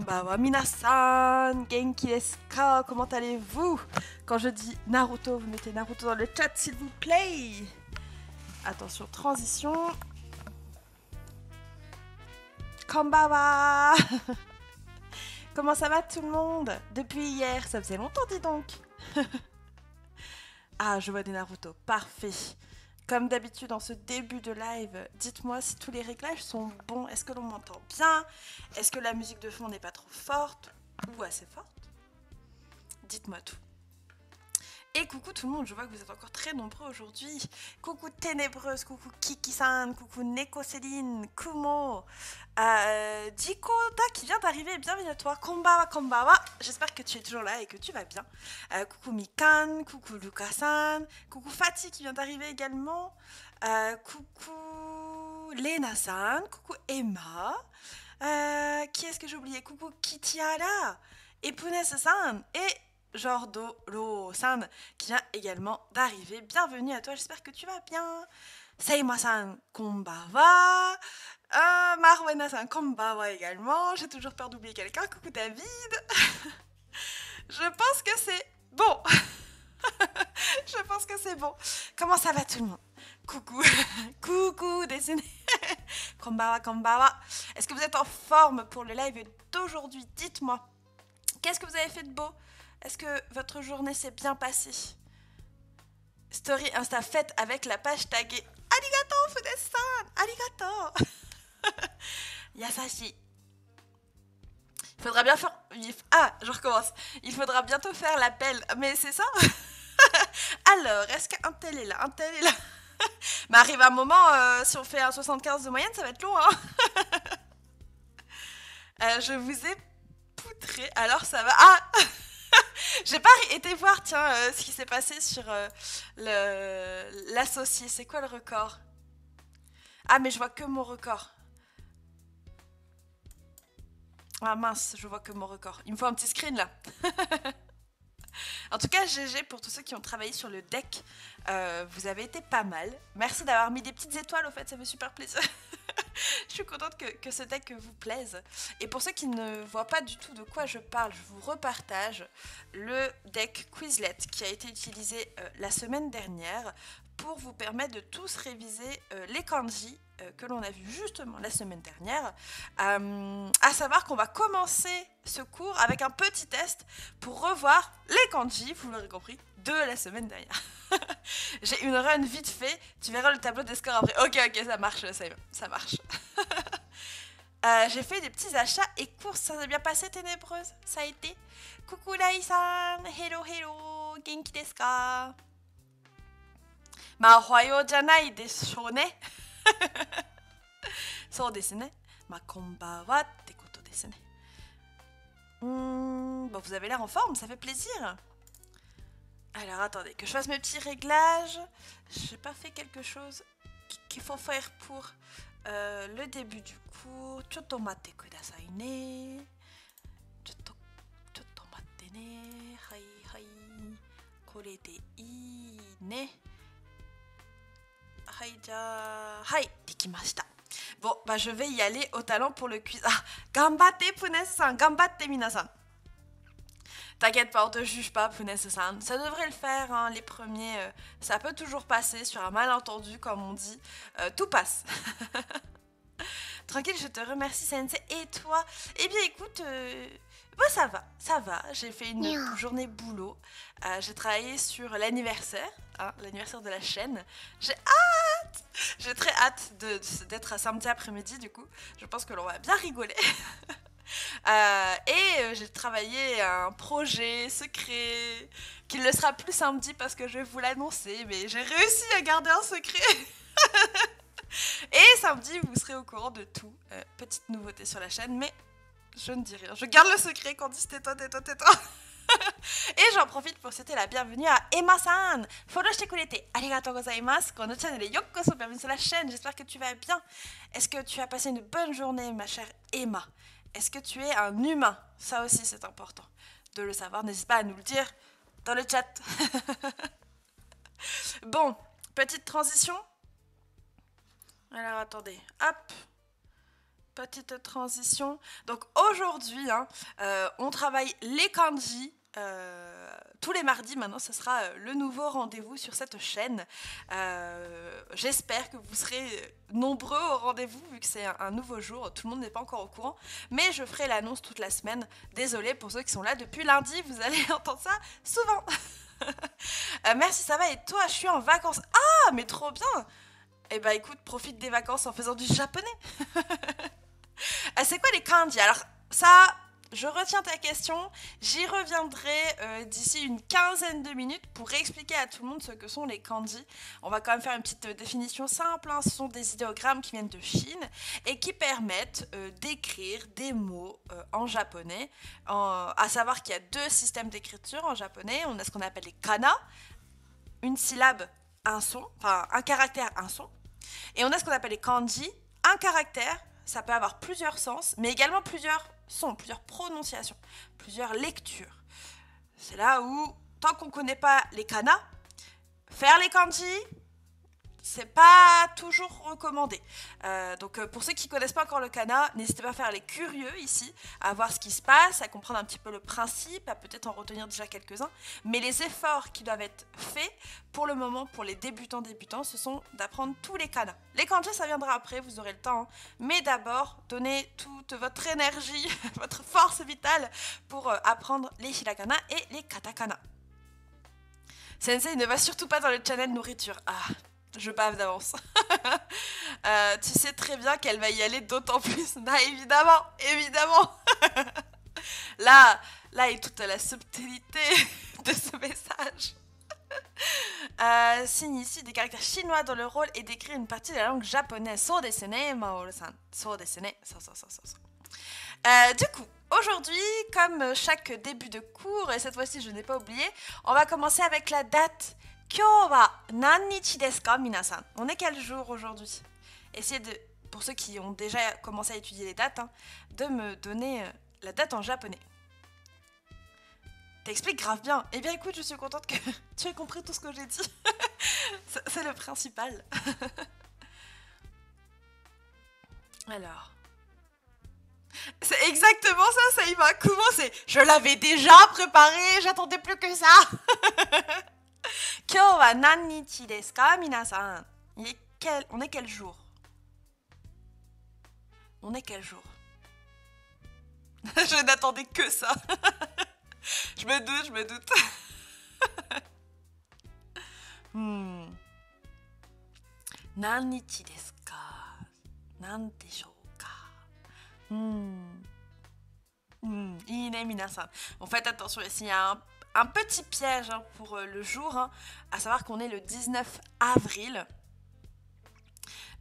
Konbawa minasan, genki desu ka? Comment allez-vous? Quand je dis Naruto, vous mettez Naruto dans le chat s'il vous plaît. Attention, transition. Konbawa. Comment ça va tout le monde? Depuis hier, ça faisait longtemps dis donc. Ah, je vois des Naruto, parfait. Comme d'habitude en ce début de live, dites-moi si tous les réglages sont bons. Est-ce que l'on m'entend bien? Est-ce que la musique de fond n'est pas trop forte ou assez forte? Dites-moi tout. Et coucou tout le monde, je vois que vous êtes encore très nombreux aujourd'hui. Coucou Ténébreuse, coucou Kiki-san, coucou Neko Céline, Kumo, Jikoda qui vient d'arriver, bienvenue à toi, Konbawa, Konbawa. J'espère que tu es toujours là et que tu vas bien. Coucou Mikan, coucou Luka-san, coucou Fatih qui vient d'arriver également, coucou Lena-san, coucou Emma, qui est-ce que j'ai oublié? Coucou Kitiara, et Punes-san, et Jordoro-san qui vient également d'arriver. Bienvenue à toi, j'espère que tu vas bien. Seima-san, konbawa. Marwena-san, konbawa également. J'ai toujours peur d'oublier quelqu'un. Coucou David. Je pense que c'est bon. Je pense que c'est bon. Comment ça va tout le monde? Coucou. Coucou, dessiné. Konbawa, konbawa. Est-ce que vous êtes en forme pour le live d'aujourd'hui? Dites-moi. Qu'est-ce que vous avez fait de beau? Est-ce que votre journée s'est bien passée? Story Insta faite avec la page taguée Arigato Fudes-san, arigato. Yasashi. Il faudra bien faire... Ah, je recommence. Il faudra bientôt faire l'appel. Mais c'est ça? Alors, est-ce qu'un tel est là? Un tel est là? Mais arrive un moment, si on fait un 75 de moyenne, ça va être long, hein. Je vous ai poutré, alors ça va... Ah. J'ai pas été voir, tiens, ce qui s'est passé sur l'associé. C'est quoi le record? Ah, mais je vois que mon record. Ah mince, je vois que mon record. Il me faut un petit screen, là. En tout cas, GG pour tous ceux qui ont travaillé sur le deck. Vous avez été pas mal. Merci d'avoir mis des petites étoiles, au fait, ça fait super plaisir. Je suis contente que ce deck vous plaise. Et pour ceux qui ne voient pas du tout de quoi je parle, je vous repartage le deck Quizlet qui a été utilisé la semaine dernière pour vous permettre de tous réviser les kanji que l'on a vu justement la semaine dernière. À savoir qu'on va commencer ce cours avec un petit test pour revoir les kanji, vous l'aurez compris, de la semaine dernière. J'ai une run vite fait, tu verras le tableau des scores après. Ok, ça marche, ça marche. J'ai fait des petits achats et courses, ça s'est bien passé Ténébreuse? Ça a été? Coucou Lai-san, hello hello, genki desu ka? Ma ohayou janai desho ne? そうですね。まあ、こんばんはってことですね。Bon, vous avez l'air en forme, ça fait plaisir. Alors, attendez, que je fasse mes petits réglages. J'ai pas fait quelque chose qu'il faut faire pour le début du cours. Chotto matte kudasai ne. Chotto matte ne. Hai, hai. Kore de ii ne. Hai, ja. Hai, dekimashita. Bon, bah je vais y aller au talent pour le quiz. Ah, gambatte Punes-san, gambatte minasan. T'inquiète pas, on te juge pas, Punes-san. Ça devrait le faire, hein, les premiers. Ça peut toujours passer sur un malentendu, comme on dit. Tout passe. Tranquille, je te remercie, Sensei. Et toi? Eh bien, écoute, bah, ça va. J'ai fait une journée boulot. J'ai travaillé sur l'anniversaire, hein, l'anniversaire de la chaîne. J'ai très hâte d'être à samedi après-midi, du coup. Je pense que l'on va bien rigoler. J'ai travaillé un projet secret qui ne le sera plus samedi parce que je vais vous l'annoncer, mais j'ai réussi à garder un secret. Et samedi, vous serez au courant de tout. Petite nouveauté sur la chaîne, mais je ne dis rien. Je garde le secret quand on dit tais-toi. Et j'en profite pour souhaiter la bienvenue à Emma-san. Follow shite kurete arigatou gozaimasu. Kono channel yokoso, bienvenue sur la chaîne. J'espère que tu vas bien. Est-ce que tu as passé une bonne journée, ma chère Emma? Est-ce que tu es un humain? Ça aussi, c'est important de le savoir. N'hésite pas à nous le dire dans le chat. Bon, petite transition. Alors, attendez. Hop. petite transition. Donc aujourd'hui, hein, on travaille les kanji. Tous les mardis maintenant, ce sera le nouveau rendez-vous sur cette chaîne. J'espère que vous serez nombreux au rendez-vous vu que c'est un nouveau jour, tout le monde n'est pas encore au courant, mais je ferai l'annonce toute la semaine. Désolée pour ceux qui sont là depuis lundi, vous allez entendre ça souvent. Merci, ça va, et toi? Je suis en vacances. Ah, mais trop bien. Eh ben écoute, profite des vacances en faisant du japonais. C'est quoi les kanji? Alors ça, je retiens ta question. J'y reviendrai d'ici une quinzaine de minutes pour expliquer à tout le monde ce que sont les kanji. On va quand même faire une petite définition simple, hein. Ce sont des idéogrammes qui viennent de Chine et qui permettent d'écrire des mots en japonais. À savoir qu'il y a deux systèmes d'écriture en japonais. On a ce qu'on appelle les kana, une syllabe, un son, enfin un caractère, un son. Et on a ce qu'on appelle les kanji, un caractère. Ça peut avoir plusieurs sens, mais également plusieurs sons, plusieurs prononciations, plusieurs lectures. C'est là où, tant qu'on ne connaît pas les kana, faire les kanji, c'est pas toujours recommandé. Donc pour ceux qui ne connaissent pas encore le kana, n'hésitez pas à faire les curieux ici, à voir ce qui se passe, à comprendre un petit peu le principe, à peut-être en retenir déjà quelques-uns. Mais les efforts qui doivent être faits, pour le moment, pour les débutants, ce sont d'apprendre tous les kana. Les kanji, ça viendra après, vous aurez le temps. Hein. Mais d'abord, donnez toute votre énergie, votre force vitale pour apprendre les hiragana et les katakana. Sensei ne va surtout pas dans le channel nourriture. Ah, je bave d'avance. Tu sais très bien qu'elle va y aller d'autant plus. Bah, évidemment, évidemment. Là est toute la subtilité de ce message. Signe ici des caractères chinois dans le rôle et décrit une partie de la langue japonaise. So desu ne, Maoru-san. So desu ne. Du coup, aujourd'hui, comme chaque début de cours, et cette fois-ci je n'ai pas oublié, on va commencer avec la date. Kyou wa nannichi desu ka, minasan? On est quel jour aujourd'hui? Essayez de, pour ceux qui ont déjà commencé à étudier les dates, hein, de me donner la date en japonais. T'expliques grave bien. Eh bien écoute, je suis contente que tu aies compris tout ce que j'ai dit. C'est le principal. Alors... C'est exactement ça, Saïma. Comment c'est? Je l'avais déjà préparé, j'attendais plus que ça. Kyou wa nannichi desu ka, minasan? On est quel jour? On est quel jour? Je n'attendais que ça. Je me doute. Nannichi desu ka? Nan deshou ka? Ine minasan. Bon, faites attention ici, il y a un petit piège hein, pour le jour, hein, à savoir qu'on est le 19 avril.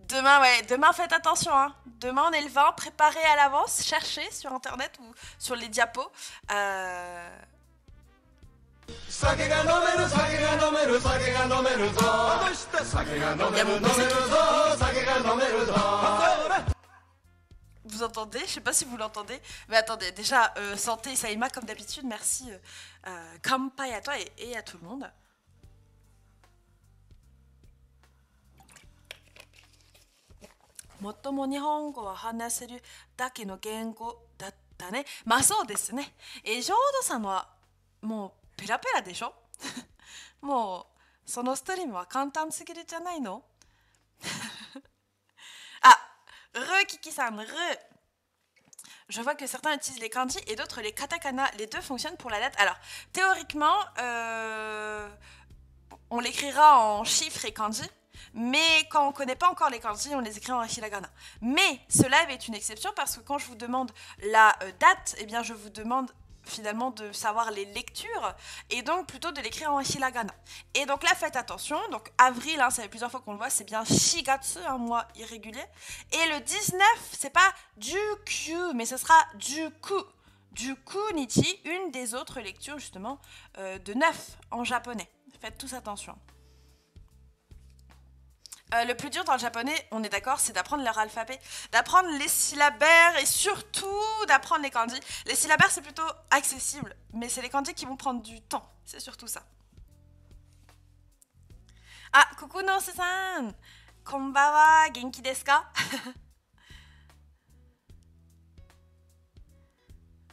Demain faites attention, hein. Demain on est le 20, préparez à l'avance, cherchez sur internet ou sur les diapos. Vous entendez? Je sais pas si vous l'entendez. Mais attendez, déjà, santé Saïma, comme d'habitude, merci. Kampai à toi et à tout le monde. Motomo nihongo wa hanaseru dake no gengo datta ne. Ma sou desu ne. Et Jodo-san wa mou perapera desho? Mou sono stream wa kantan sugiru janai no? Ah, Kiki-san, Je vois que certains utilisent les kanji et d'autres les katakana. Les deux fonctionnent pour la date. Alors, théoriquement, on l'écrira en chiffres et kanji. Mais quand on ne connaît pas encore les kanji, on les écrit en hiragana. Mais ce live est une exception parce que quand je vous demande la date, eh bien je vous demande finalement de savoir les lectures et donc plutôt de l'écrire en hiragana. Et donc là, faites attention. Donc avril, hein, ça fait plusieurs fois qu'on le voit, c'est bien shigatsu, un mois irrégulier. Et le 19, c'est pas jukyu, mais ce sera juku. Juku nichi, une des autres lectures justement de 9 en japonais. Faites tous attention. Le plus dur dans le japonais, on est d'accord, c'est d'apprendre leur alphabet, d'apprendre les syllabaires et surtout d'apprendre les kanji. Les syllabaires, c'est plutôt accessible, mais c'est les kanji qui vont prendre du temps, c'est surtout ça. Ah, coucou Nose-san! Konbawa, genki desu ka?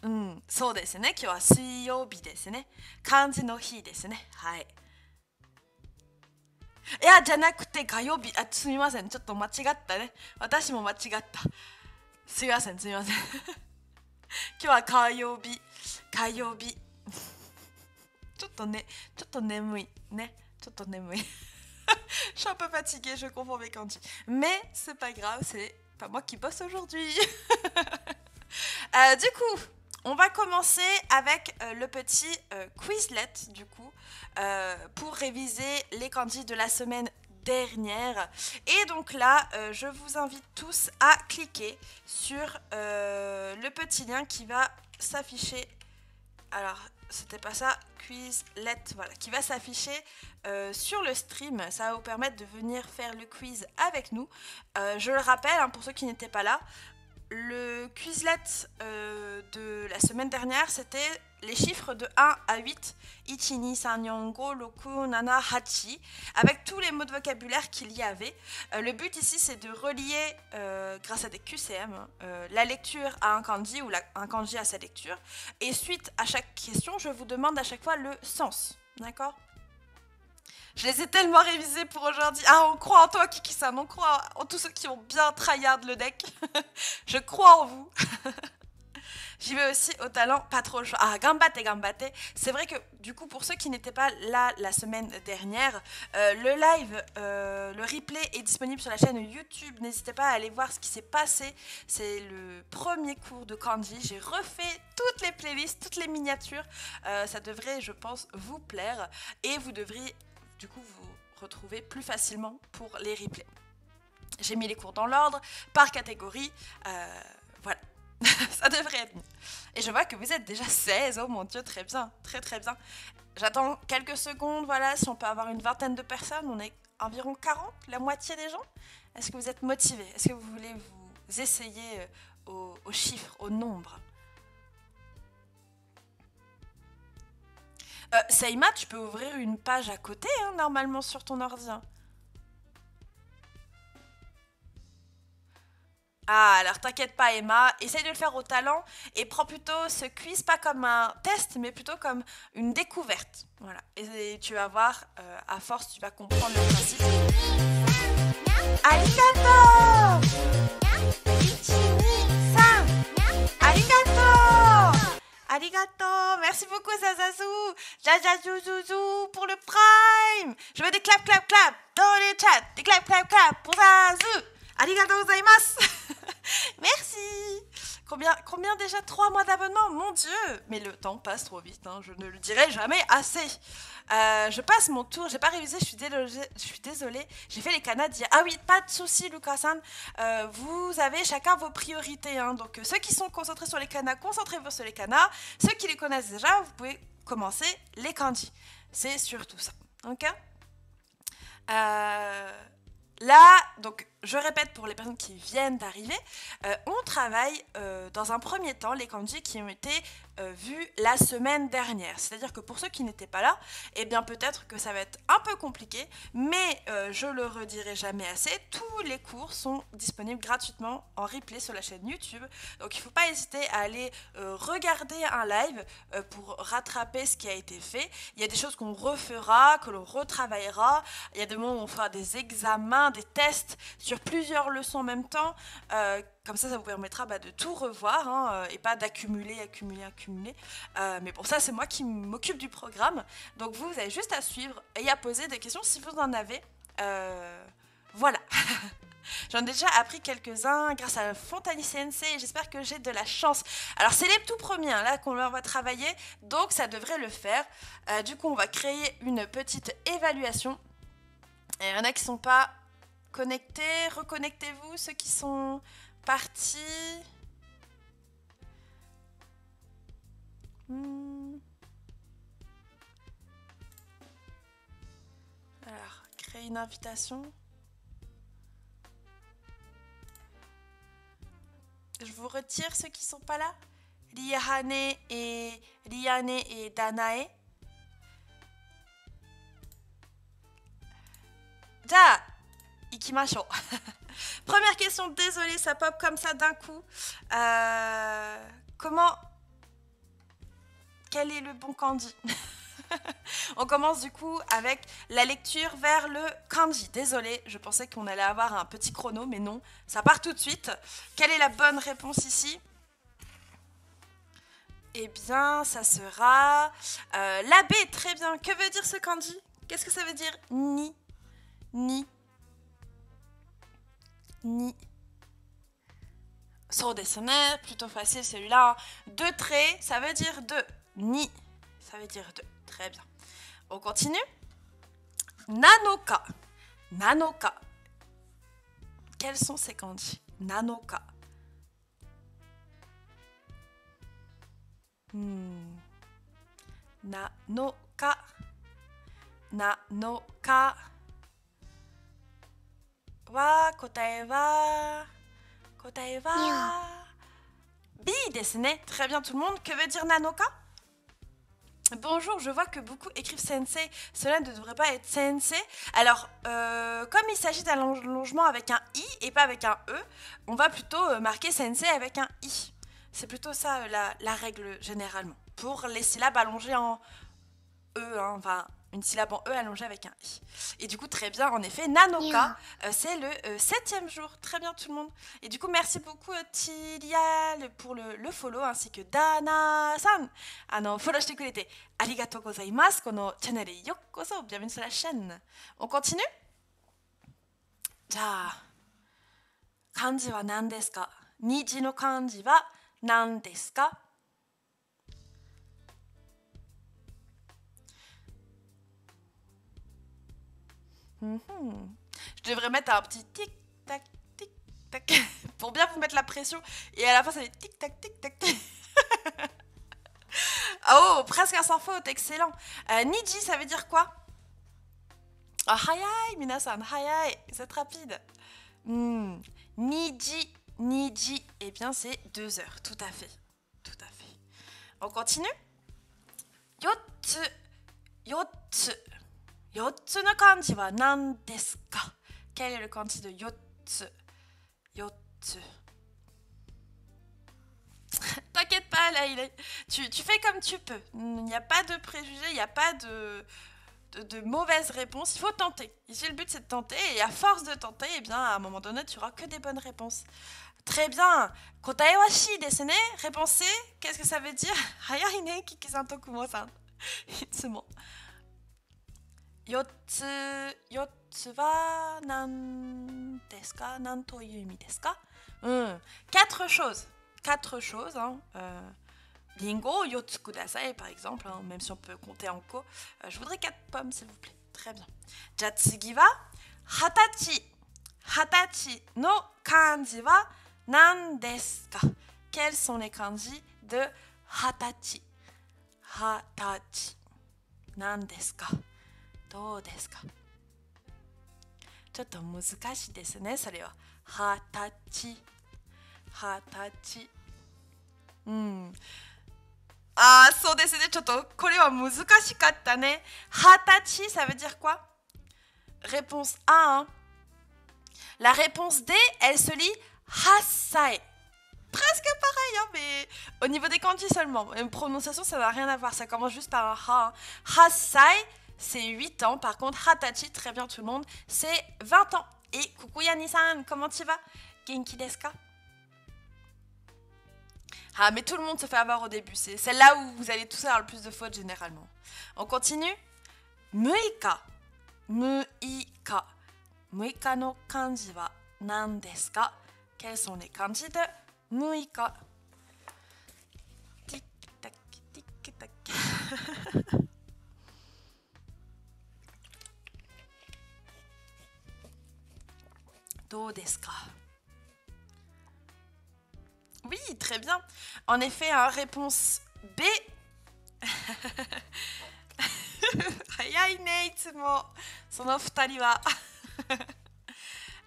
うん、そうですね。今日は水曜日ですね。漢字の日ですね。はい。いや、じゃなくて火曜日。あ、すみません。ちょっと間違ったね。私も間違った。すみません、すみません。今日は火曜日。火曜日。ちょっとね、ちょっと眠い。ね。ちょっと眠い。Je suis un peu fatiguée, je confonds mes kanji. Mais c'est pas grave, c'est pas moi qui bosse aujourd'hui. Du coup, on va commencer avec le petit Quizlet, du coup, pour réviser les kanji de la semaine dernière. Et donc là, je vous invite tous à cliquer sur le petit lien qui va s'afficher. Alors, c'était pas ça, Quizlet, voilà, qui va s'afficher sur le stream. Ça va vous permettre de venir faire le quiz avec nous. Je le rappelle, hein, pour ceux qui n'étaient pas là, le Quizlet de la semaine dernière, c'était les chiffres de 1 à 8. Ichi, ni, san, yongo, roku, nana, hachi. Avec tous les mots de vocabulaire qu'il y avait. Le but ici, c'est de relier, grâce à des QCM, la lecture à un kanji ou un kanji à sa lecture. Et suite à chaque question, je vous demande à chaque fois le sens. D'accord ? Je les ai tellement révisés pour aujourd'hui. Ah, on croit en toi, Kiki-san. On croit en tous ceux qui ont bien tryhard le deck. Je crois en vous. J'y vais aussi au talent, pas trop le choix. Ah, gambate, gambate. C'est vrai que du coup, pour ceux qui n'étaient pas là la semaine dernière, le live, le replay est disponible sur la chaîne YouTube. N'hésitez pas à aller voir ce qui s'est passé. C'est le premier cours de kanji. J'ai refait toutes les playlists, toutes les miniatures. Ça devrait, je pense, vous plaire. Et vous devriez, du coup, vous retrouver plus facilement pour les replays. J'ai mis les cours dans l'ordre, par catégorie. Voilà. Ça devrait être mieux. Et je vois que vous êtes déjà 16. Oh mon dieu, très bien. Très très bien. J'attends quelques secondes. Voilà, si on peut avoir une vingtaine de personnes. On est environ 40, la moitié des gens. Est-ce que vous êtes motivés? Est-ce que vous voulez vous essayer aux chiffres, aux nombres? Seima, tu peux ouvrir une page à côté, hein, normalement, sur ton ordi. Hein. Ah, alors t'inquiète pas Emma, essaye de le faire au talent et prends plutôt ce quiz pas comme un test mais plutôt comme une découverte. Voilà, et tu vas voir, à force tu vas comprendre le principe. Arigato! Ichi-ni-san! Arigato! Arigato! Merci beaucoup Zazazu! Jajajujuju pour le prime! Je veux des clap clap clap dans le chat! Des clap clap clap pour Zazu! Arigatou gozaimasu. Merci. Combien déjà? 3 mois d'abonnement? Mon Dieu. Mais le temps passe trop vite, hein. Je ne le dirai jamais assez. Je passe mon tour. J'ai pas révisé, je suis désolée. J'ai fait les kanas d'hier. Ah oui, pas de souci, Lucas-san. Vous avez chacun vos priorités. Hein. Donc ceux qui sont concentrés sur les kanas, concentrez-vous sur les kanas. Ceux qui les connaissent déjà, vous pouvez commencer les kanji. C'est surtout ça. Ok. Là, donc, je répète pour les personnes qui viennent d'arriver, on travaille dans un premier temps les kanji qui ont été vus la semaine dernière. C'est-à-dire que pour ceux qui n'étaient pas là, eh bien peut-être que ça va être un peu compliqué, mais je le redirai jamais assez, tous les cours sont disponibles gratuitement en replay sur la chaîne YouTube. Donc il ne faut pas hésiter à aller regarder un live pour rattraper ce qui a été fait. Il y a des choses qu'on refera, que l'on retravaillera. Il y a des moments où on fera des examens, des tests sur plusieurs leçons en même temps. Comme ça vous permettra de tout revoir hein, et pas d'accumuler. Mais pour ça, c'est moi qui m'occupe du programme. Donc vous avez juste à suivre et à poser des questions si vous en avez. Voilà. J'en ai déjà appris quelques-uns grâce à Fontani Sensei et j'espère que j'ai de la chance. Alors c'est les tout premiers hein, là qu'on va travailler, donc ça devrait le faire. Du coup, on va créer une petite évaluation. Et il y en a qui ne sont pas connectés. Reconnectez-vous, ceux qui sont partis. Alors, créer une invitation. Je vous retire ceux qui sont pas là. Liane et Danae. Ja, ikimashou. Première question, désolée, ça pop comme ça d'un coup. Comment quel est le bon kanji? On commence du coup avec la lecture vers le kanji. Désolée, je pensais qu'on allait avoir un petit chrono, mais non, ça part tout de suite. Quelle est la bonne réponse ici? Eh bien, ça sera la B, très bien. Que veut dire ce kanji? Qu'est-ce que ça veut dire? Ni, ni, ni. So desu ne, plutôt facile celui-là. Deux traits, ça veut dire deux. Ni, ça veut dire deux. Très bien. On continue. Nanoka. Nanoka. Quels sont ces kanji? Nanoka. Nanoka. Nanoka. Wa, kotae wa. Kotae wa. B desu ne. Très bien tout le monde. Que veut dire nanoka? Bonjour, je vois que beaucoup écrivent sensei. Cela ne devrait pas être sensei. Alors, comme il s'agit d'un allongement avec un i et pas avec un e, on va plutôt marquer sensei avec un i. C'est plutôt ça la règle généralement. Pour les syllabes allongées en e, hein, enfin une syllabe en e allongée avec un i. Et du coup, très bien, en effet, nanoka, c'est le 7e jour. Très bien tout le monde. Et du coup, merci beaucoup Tilia pour le follow, ainsi que Dana-san. Followしてくれてありがとうございます。このチャンネルへようこそ。Bienvenue sur la chaîne. On continue? じゃあ、漢字は何ですか？日の漢字は何ですか？Je devrais mettre un petit tic-tac, tic-tac, pour bien vous mettre la pression. Et à la fin, ça fait tic-tac, tic-tac. Oh, presque un sans faute, excellent. Niji, ça veut dire quoi? Ah, hayai, minasan, hayai, c'est rapide. Niji, niji, eh bien c'est 2 heures, tout à fait. Tout à fait. On continue? Yotsu, yotsu. Yotsu no kanji wa nan desu ka? Quel est le kanji de yotsu? Yotsu. T'inquiète pas, là, tu fais comme tu peux. Il n'y a pas de préjugés, il n'y a pas de mauvaise réponse. Il faut tenter. Ici, le but, c'est de tenter. Et à force de tenter, eh bien, à un moment donné, tu n'auras que des bonnes réponses. Très bien. Kotae wa shi desu ne. Réponse C, qu'est-ce que ça veut dire? Hayai ne, Kiki-san to Kumo-san. Itsumo. Yotsu wa nan desu ka? Nan to iu imi desu ka? 4 choses. 4 choses. Hein. Lingo, yotsu kudasai, par exemple, hein, même si on peut compter en ko. Je voudrais 4 pommes, s'il vous plaît. Très bien. Jatsugi wa hatachi. Hatachi no kanji wa nan desu ka? Quels sont les kanji de hatachi? Hatachi. Nan desu ka? どうですか？ちょっと難しいですね、それは。二十歳。二十歳。あー、そうですね。ちょっとこれは難しかったね。二十歳, ça veut dire quoi? Réponse A. Hein. La réponse D, elle se lit hasai. Presque pareil, hein, mais au niveau des kanji seulement. Une prononciation, ça n'a rien à voir. Ça commence juste par un ha. Hein. Hasai, c'est 8 ans. Par contre, hatachi, très bien tout le monde, c'est 20 ans. Et coucou Yani-san, comment tu vas? Genki desu ka? Ah, mais tout le monde se fait avoir au début. C'est celle-là où vous allez tous avoir le plus de fautes généralement. On continue. Muika. Muika. Muika no kanji wa nan desu ka? Quels sont les kanji de Muika? Tic-tac, tic-tac. どうですか? Oui, très bien. En effet, hein, réponse B. Hayai ne itsumo. Sono futari wa.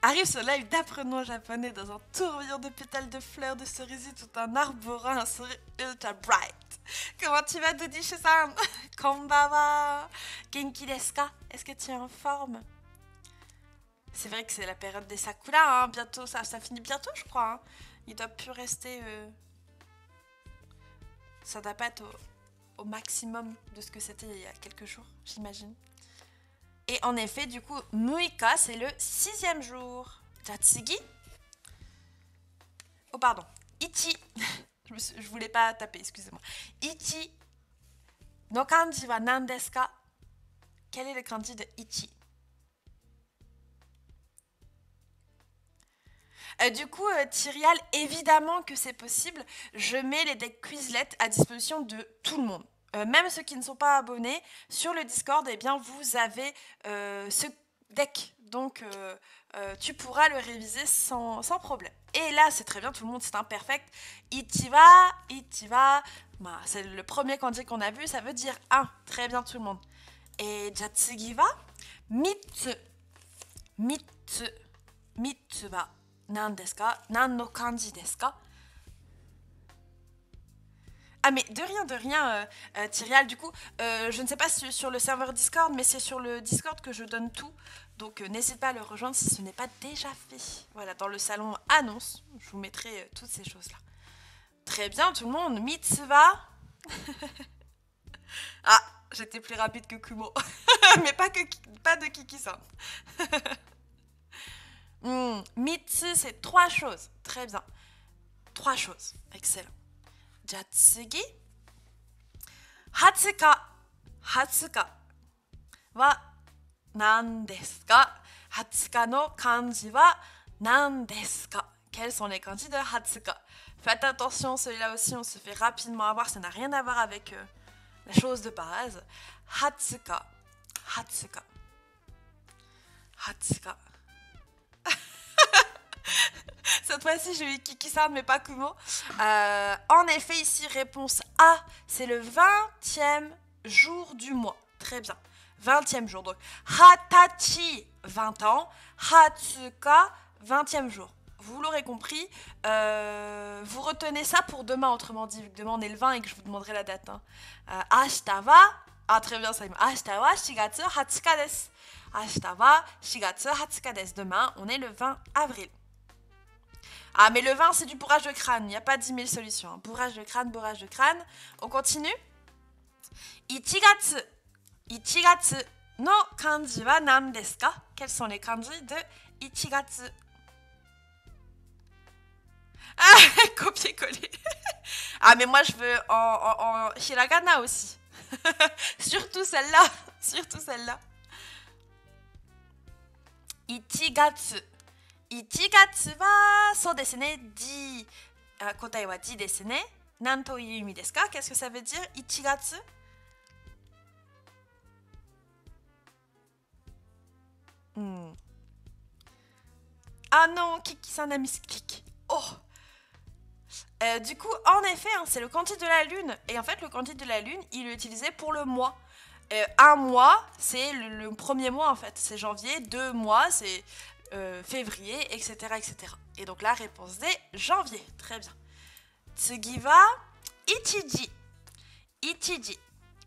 Arrive sur live d'apprenant japonais dans un tourbillon de pétales de fleurs, de cerisier, tout un arborin, un sourire ultra bright. Comment tu vas, Dodiche-san? Konbawa. Genki desu ka? Est-ce que tu es en forme? C'est vrai que c'est la période des sakura, hein. Bientôt, ça finit bientôt, je crois. Hein. Il doit plus rester... Ça doit pas être au maximum de ce que c'était il y a quelques jours, j'imagine. Et en effet, du coup, Muika, c'est le 6e jour. Jatsugi. Oh, pardon. Ichi. Je voulais pas taper, excusez-moi. Ichi. No kanji wa nan desu ka? Quel est le kanji de Ichi? Du coup, Tyrial, évidemment que c'est possible. Je mets les decks Quizlet à disposition de tout le monde. Même ceux qui ne sont pas abonnés, sur le Discord, eh bien, vous avez ce deck. Donc, tu pourras le réviser sans problème. Et là, c'est très bien, tout le monde, c'est imperfect. Ichiwa, Ichiwa. Bah, c'est le premier kanji qu'on a vu, ça veut dire 1. Très bien, tout le monde. Et Jatsugi wa Mitsu. Mitsu. Mitsu wa nan desu ka? Nan no kanji desu ka? Ah mais de rien, Tyrial, du coup, je ne sais pas si sur le serveur Discord, mais c'est sur le Discord que je donne tout. Donc n'hésite pas à le rejoindre si ce n'est pas déjà fait. Voilà, dans le salon annonce, je vous mettrai toutes ces choses-là. Très bien, tout le monde. Mitsuva. Ah, j'étais plus rapide que Kumo. Mais pas de Kiki-san. Mitsu, c'est 3 choses. Très bien. 3 choses. Excellent. Jatsugi. Hatsuka. Hatsuka. Wa nan desu ka? Hatsuka no kanji wa nan desu ka? Quels sont les kanji de Hatsuka? Faites attention, celui-là aussi, on se fait rapidement avoir. Ça n'a rien à voir avec la chose de base. Hatsuka. Hatsuka. Hatsuka. Cette fois-ci, j'ai eu Kiki-san, mais pas Kumo. En effet, ici, réponse A, c'est le 20e jour du mois. Très bien. 20e jour. Donc, Hatachi, 20 ans. Hatsuka, 20e jour. Vous l'aurez compris. Vous retenez ça pour demain, autrement dit, vu que demain on est le 20 et que je vous demanderai la date. Ashita wa... Ah, très bien, ça y est. Ashita wa shigatsu hatsuka desu. Ashita wa shigatsu hatsuka desu. Demain, on est le 20 avril. Ah, mais le 20, c'est du bourrage de crâne. Il n'y a pas 10 000 solutions. Hein. Bourrage de crâne, bourrage de crâne. On continue. Ichigatsu. Ichigatsu no kanji wa nan desu ka? Quels sont les kanji de Ichigatsu? Ah, copier-coller. Ah, mais moi, je veux en hiragana aussi. Surtout celle-là. Surtout celle-là. Ichigatsu. Ichigatsu wa, so desu ne, di. Kotae wa di desu ne. Nan to iu imi desu ka? Qu'est-ce que ça veut dire, Ichigatsu? Ah non, Kiki-san a misclick. Oh! Du coup, en effet, hein, c'est le kanji de la lune. Et en fait, le kanji de la lune, il est utilisé pour le mois. Un mois, c'est le premier mois, en fait. C'est janvier. 2 mois, c'est février, etc., etc. Et donc, la réponse D, janvier. Très bien. Tsugi wa ichiji. Ichiji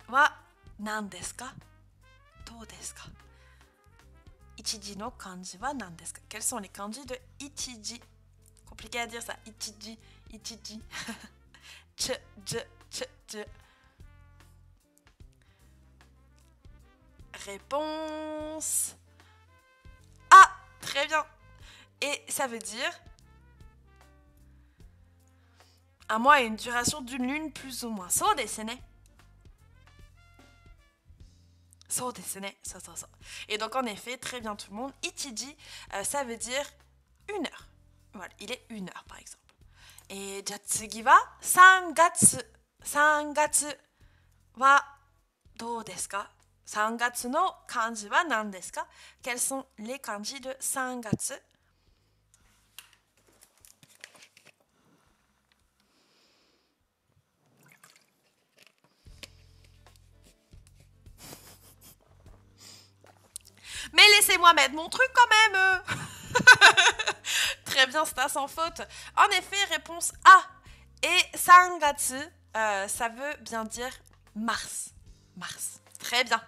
wa nan desu ka? Dou desu ka? Ichiji no kanji wa nan desu ka? Quels sont les kanji de ichiji? Compliqué à dire ça. Ichiji. Ichiji. Tch, tch, tch, tch. Réponse A. Très bien. Et ça veut dire un mois a une duration d'une lune plus ou moins. So desu ne. So desu ne. Ça. Et donc en effet, très bien tout le monde. Ichiji, ça veut dire 1 heure. Voilà, il est 1 heure par exemple. Et jatsugi wa 3 gatsu. 3 gatsu wa dou desu ka? 3 gatsu no kanji wa nan desu ka? Quels sont les kanji de 3 gatsu? Mais laissez-moi mettre mon truc quand même. Très bien, c'est un sans faute. En effet, réponse A. Et Sangatsu, ça veut bien dire mars. Mars. Très bien.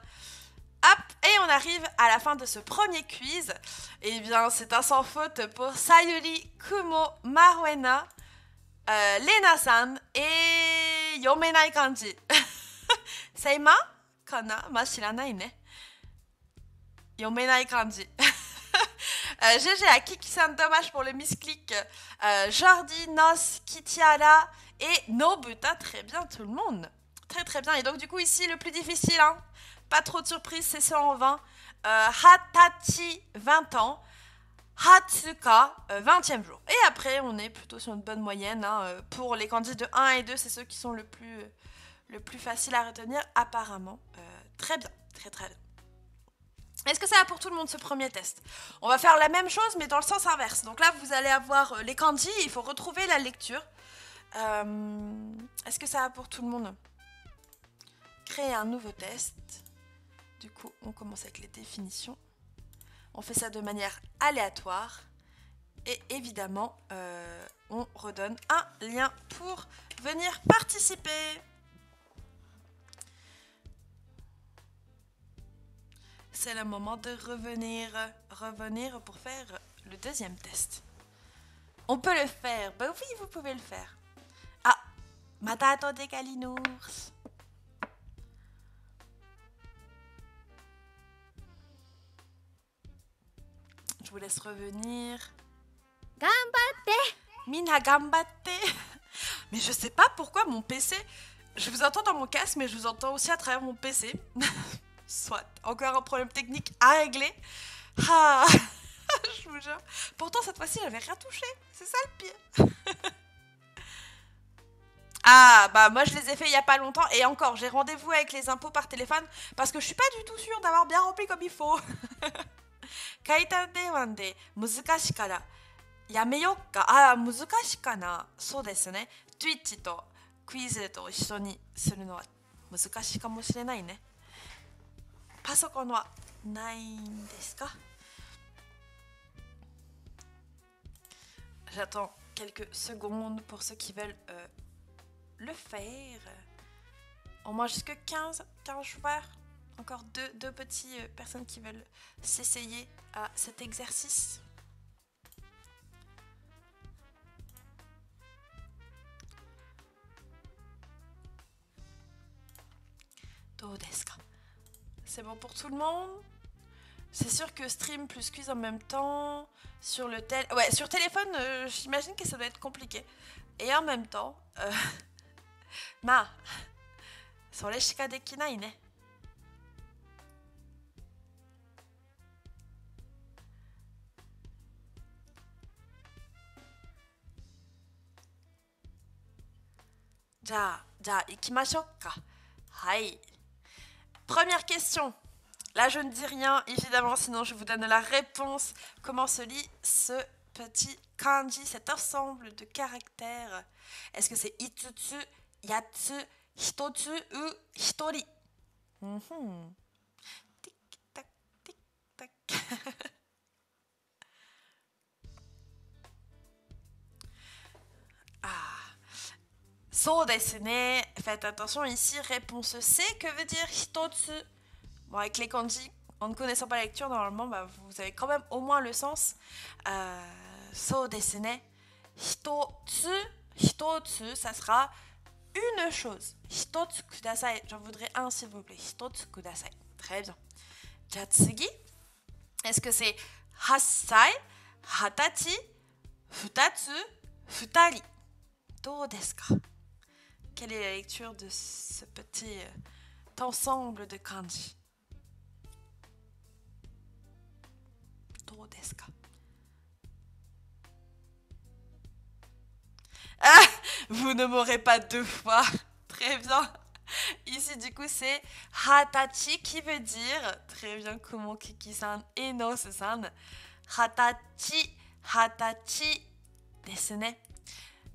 Hop, et on arrive à la fin de ce premier quiz. Eh bien, c'est un sans faute pour Sayuri, Kumo, Maruena, Lena-san et Yomenai Kanji. Seima kana? Ma shiranai ne. Yomenai kanji. GG à Kiki-san, dommage pour le misclick. Jordi, Nos, Kitiara et Nobuta. Très bien tout le monde. Très très bien. Et donc du coup ici le plus difficile, hein. Pas trop de surprise, c'est 120. Hatachi, 20 ans. Hatsuka, 20e jour. Et après, on est plutôt sur une bonne moyenne. Hein. Pour les kanji de 1 et 2, c'est ceux qui sont le plus facile à retenir, apparemment. Très bien, très très bien. Est-ce que ça va pour tout le monde ce premier test? On va faire la même chose, mais dans le sens inverse. Donc là, vous allez avoir les kanji, il faut retrouver la lecture. Est-ce que ça va pour tout le monde? Créer un nouveau test. Du coup, on commence avec les définitions. On fait ça de manière aléatoire. Et évidemment, on redonne un lien pour venir participer. C'est le moment de revenir pour faire le deuxième test. On peut le faire. Ben oui, vous pouvez le faire. Ah, mata atode kalinours. Je vous laisse revenir. Gambatte. Mina gambatte. Mais je sais pas pourquoi mon PC... Je vous entends dans mon casque, mais je vous entends aussi à travers mon PC. Soit. Encore un problème technique à régler. Ah, je vous jure. Pourtant, cette fois-ci, j'avais rien touché. C'est ça le pire. Ah, bah moi, je les ai fait il y a pas longtemps. Et encore, j'ai rendez-vous avec les impôts par téléphone parce que je suis pas du tout sûre d'avoir bien rempli comme il faut. Kaitan dewan de muzukashi kara yameyou ka? Ah, muzukashi kana? Sou desu ne. Twitch to quiz to issho ni suru no wa muzukashi kamoshirenai ne. Pasokon wa nai desu ka? J'attends quelques secondes pour ceux qui veulent le faire. On mange jusque 15 joueurs. Encore deux petites personnes qui veulent s'essayer à cet exercice. C'est bon pour tout le monde? C'est sûr que stream plus quiz en même temps sur le sur téléphone, j'imagine que ça doit être compliqué. Et en même temps, ma, sore shika dekinai ne. Ja, ikimashou ka. Hai. Première question. Là, je ne dis rien, évidemment, sinon je vous donne la réponse. Comment se lit ce petit kanji, cet ensemble de caractères? Est-ce que c'est itutsu, yatsu, hitotsu ou hitori? Tic tac, tic tac. Ah. So desu ne. Faites attention ici, réponse C. Que veut dire hitotsu? Bon, avec les kanji, en ne connaissant pas la lecture, normalement, bah, vous avez quand même au moins le sens. So desu ne. Hitotsu, ça sera une chose. Hitotsu kudasai. J'en voudrais un, s'il vous plaît. Hitotsu kudasai. Très bien. Jatsugi. Est-ce que c'est hassai, hatachi, futatsu, futari? Do desu ka? Quelle est la lecture de ce petit ensemble de kanji? Do desu ka? Ah, vous ne m'aurez pas deux fois. Très bien. Ici, du coup, c'est hatachi qui veut dire, très bien, comment Kiki-san et Nos-san. Hatachi desu ne.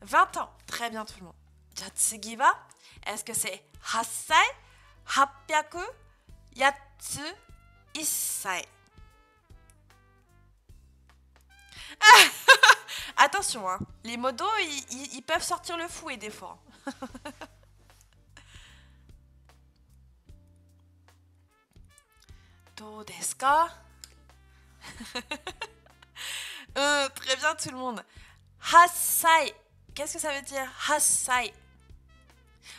20 ans. Très bien, tout le monde. Jatsugi wa, est-ce que c'est hassai, hapyaku, yatsu, issai? Attention, hein. Les modos, ils peuvent sortir le fouet des fois. Do desu ka? Très bien tout le monde. Hassai. Qu'est-ce que ça veut dire? Hassai.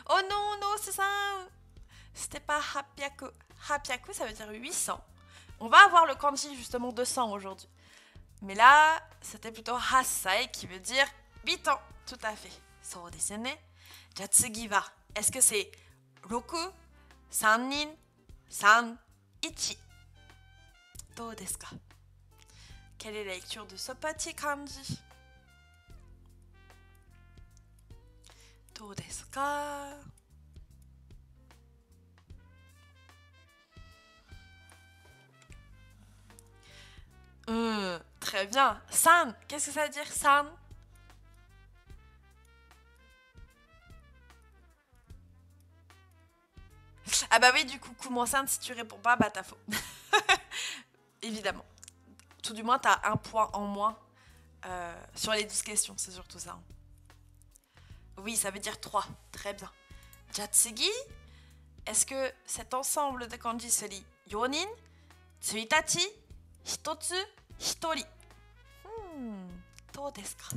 Oh non, non, c'est ça. C'était pas hapyaku. Hapyaku, ça veut dire 800. On va avoir le kanji justement 200 aujourd'hui. Mais là, c'était plutôt hasai qui veut dire 8 ans. Tout à fait. So desu ne. Ja tsugi wa. Est-ce que c'est 6, 3人、3、1. どうですか? Quelle est la lecture de ce petit kanji? どうですか? Très bien. San, qu'est-ce que ça veut dire, san? Ah bah oui, du coup, Kumo-san, si tu réponds pas, bah t'as faux. Évidemment. Tout du moins, t'as un point en moins sur les 12 questions, c'est surtout ça. Oui, ça veut dire 3. Très bien. Jatsugi, est-ce que cet ensemble de kanji se lit yonin, tsuitachi, hitotsu, hitori? どうですか?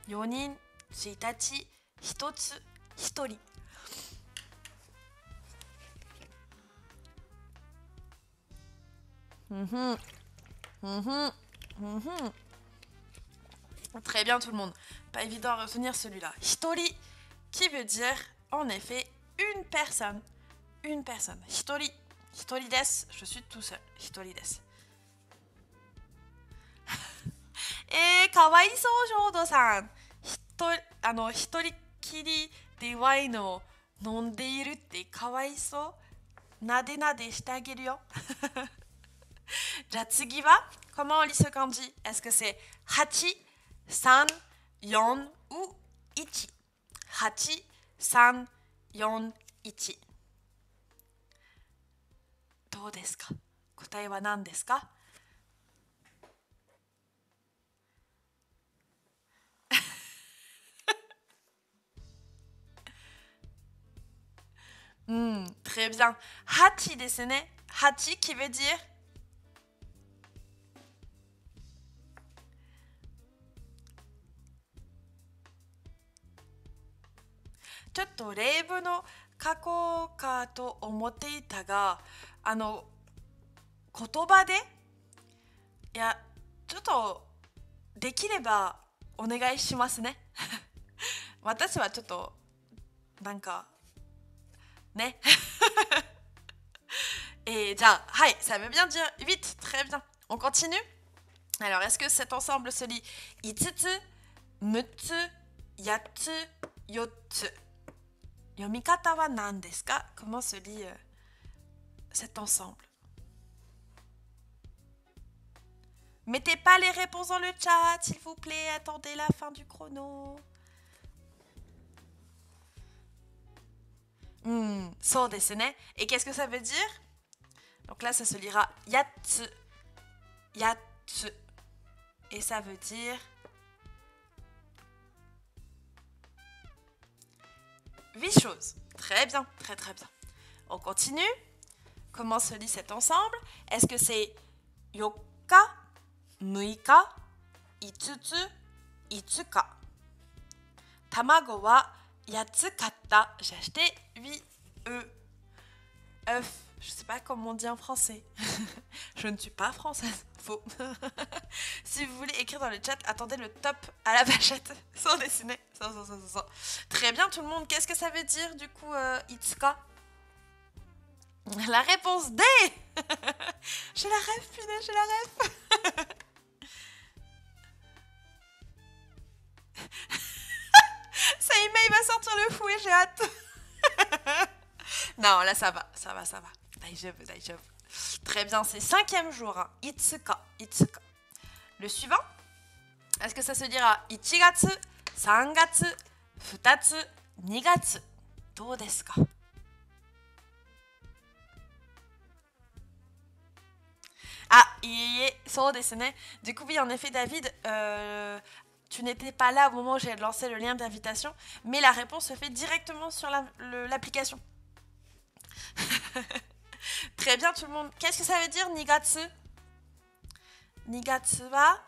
4人、1日、1つ、1人。Très bien tout le monde. Pas évident à retenir celui-là. Hitori, qui veut dire en effet une personne. Une personne. Hitori. Hitori desu. Je suis tout seul. Hitori desu. Et kawaisou Jodo-san. 一人きりでワインを飲んでいるってかわいそう。なでなでしてあげるよ。じゃあ次は comment on lit ce kanji? Est-ce que c'est 8, 3, 4 ou 1? 8, 3, 4, 1。どうですか? 答えは何ですか? Très bien. Hachi desu ne. Hachi qui veut direちょっと例文の書こうかと思っていたが、言葉でいやちょっとできればお願いしますね。私はちょっとなんかね。Et déjà, hi, ça veut bien dire vite, très bien. On continue? Alors, est-ce que cet ensemble se lit itsutsu, mutsu, yatsu, yotsu? Yomikata wa nan desu ka? Comment se lit cet ensemble? Mettez pas les réponses dans le chat, s'il vous plaît. Attendez la fin du chrono. So desu ne. Et qu'est-ce que ça veut dire? Donc là, ça se lira yatsu, yatsu. Et ça veut dire 8 choses. Très bien, très très bien. On continue. Comment se lit cet ensemble? Est-ce que c'est yokka, muika, itsutsu, itsuka? Tamago wa yatsu katta. J'ai acheté 8 œufs. Je sais pas comment on dit en français. Je ne suis pas française. Faux. Si vous voulez écrire dans le chat, attendez le top à la vachette. Sans dessiner. Sans. Très bien tout le monde. Qu'est-ce que ça veut dire du coup Itsuka? La réponse D. J'ai la rêve, punaise, j'ai la rêve. Ça y est, il va sortir le fouet, j'ai hâte. Non, là ça va. Daijoubu. Très bien, c'est 5e jour. Hein. Itsuka. Le suivant, est-ce que ça se dira 1月、3月、2つ、2月? どうですか? Ah, so desu ne. Du coup, oui, en effet, David, tu n'étais pas là au moment où j'ai lancé le lien d'invitation, mais la réponse se fait directement sur l'application. Très bien tout le monde. Qu'est-ce que ça veut dire nigatsu? Nigatsu wa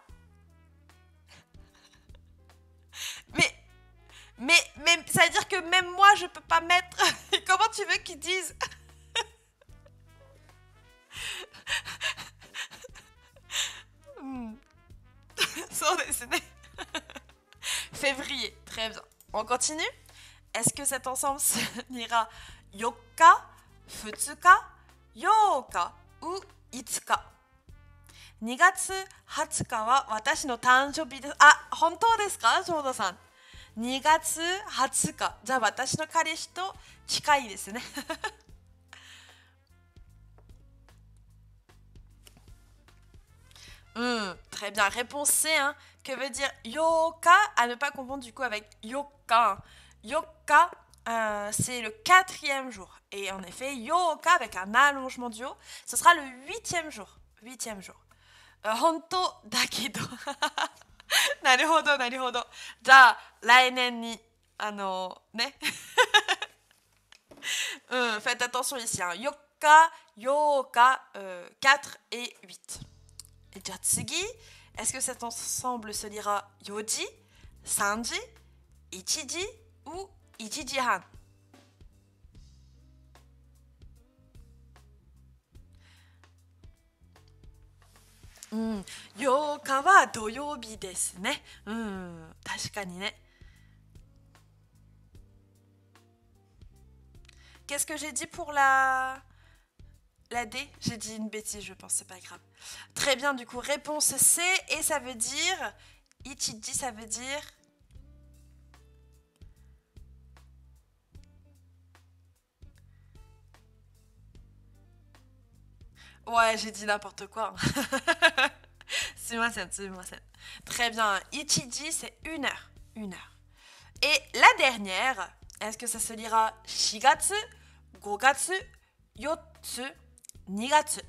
Mais ça veut dire que même moi, je peux pas mettre. Comment tu veux qu'ils disent? Hmm. Février, très bien. On continue? Est-ce que cet ensemble se lira Yokka, Futsuka, Yoka ou Itsuka? 2月20日は私の誕生日です。あ、本当ですか、ジョーダさん。2月20日。じゃあ私の彼氏と近いですね。Très bien. Réponse C, hein. Que veut dire yoka? À ne pas confondre du coup avec yoka. Yoka, c'est le 4e jour. Et en effet, yoka avec un allongement du haut, ce sera le 8e jour. 8e jour. Honto dakedo. なるほど、なるほど。じゃあ、来年に、ね。faites attention ici, hein. Yoka, yoka, 4 et 8. Et déjà, tsugi, est-ce que cet ensemble se lira yoji, sanji, ichiji ou ichijihan? Yoka wa doyobi desu ne. Tashikani ne. Qu'est-ce que j'ai dit pour la D? J'ai dit une bêtise, je pense, c'est pas grave. Très bien, du coup, réponse C, et ça veut dire... Ichiji, ça veut dire... Ouais, j'ai dit n'importe quoi. Sumimasen. Très bien, Ichiji, c'est 1 heure. 1 heure. Et la dernière, est-ce que ça se lira Shigatsu, Gogatsu, Yotsu, Nigatsu?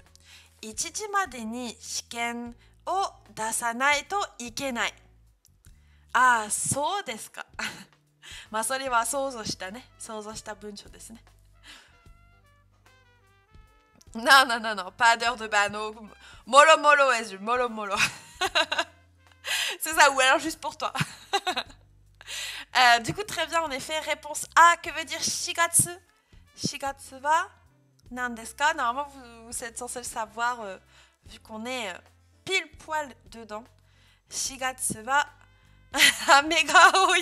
1時までに試験を出さないといけない。ああ、そうですか。まあそれは想像した文章ですね。Non, non, non, non, pas d'heure de bano. Molo molo, Ezu, molo molo. C'est ça, ou alors juste pour toi. Du coup, très bien, en effet, réponse A, que veut dire shigatsu? Shigatsu wa nan desu ka? Normalement, vous êtes censé le savoir, vu qu'on est pile poil dedans. Shigatsu wa ame ga oi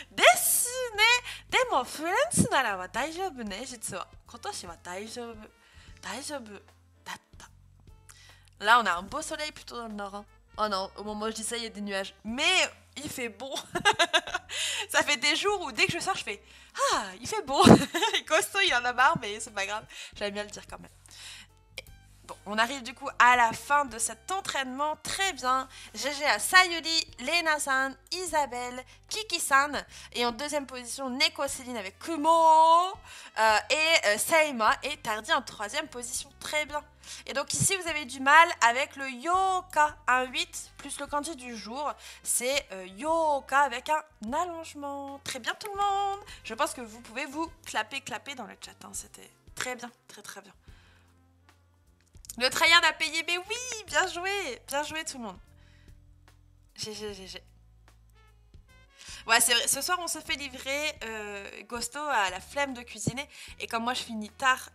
desu ne. Demo, furensu nara wa daijoubu ne, jitsu wa. Kotoshi wa daijoubu. Daijoubu datta. Là, on a un beau soleil plutôt dans le nord. Hein. Oh non, au moment où je dis ça, il y a des nuages. Mais il fait beau. Ça fait des jours où dès que je sors, je fais ah, il fait beau. Costaud, il en a marre, mais c'est pas grave. J'aime bien le dire quand même. Bon, on arrive du coup à la fin de cet entraînement. Très bien. GG à Sayuri, Lena-san, Isabelle, Kiki-san. Et en deuxième position, Neko Céline avec Kumo. Et Seima et Tardy en troisième position. Très bien. Et donc ici, vous avez du mal avec le yoka. Un 8 plus le kanji du jour. C'est yoka avec un allongement. Très bien tout le monde. Je pense que vous pouvez vous clapper dans le chat. Hein. C'était très bien, très bien. Le tryhard a payé, mais oui, bien joué tout le monde. GG. Ouais, c'est vrai, ce soir on se fait livrer, Gosto a la flemme de cuisiner, et comme moi je finis tard,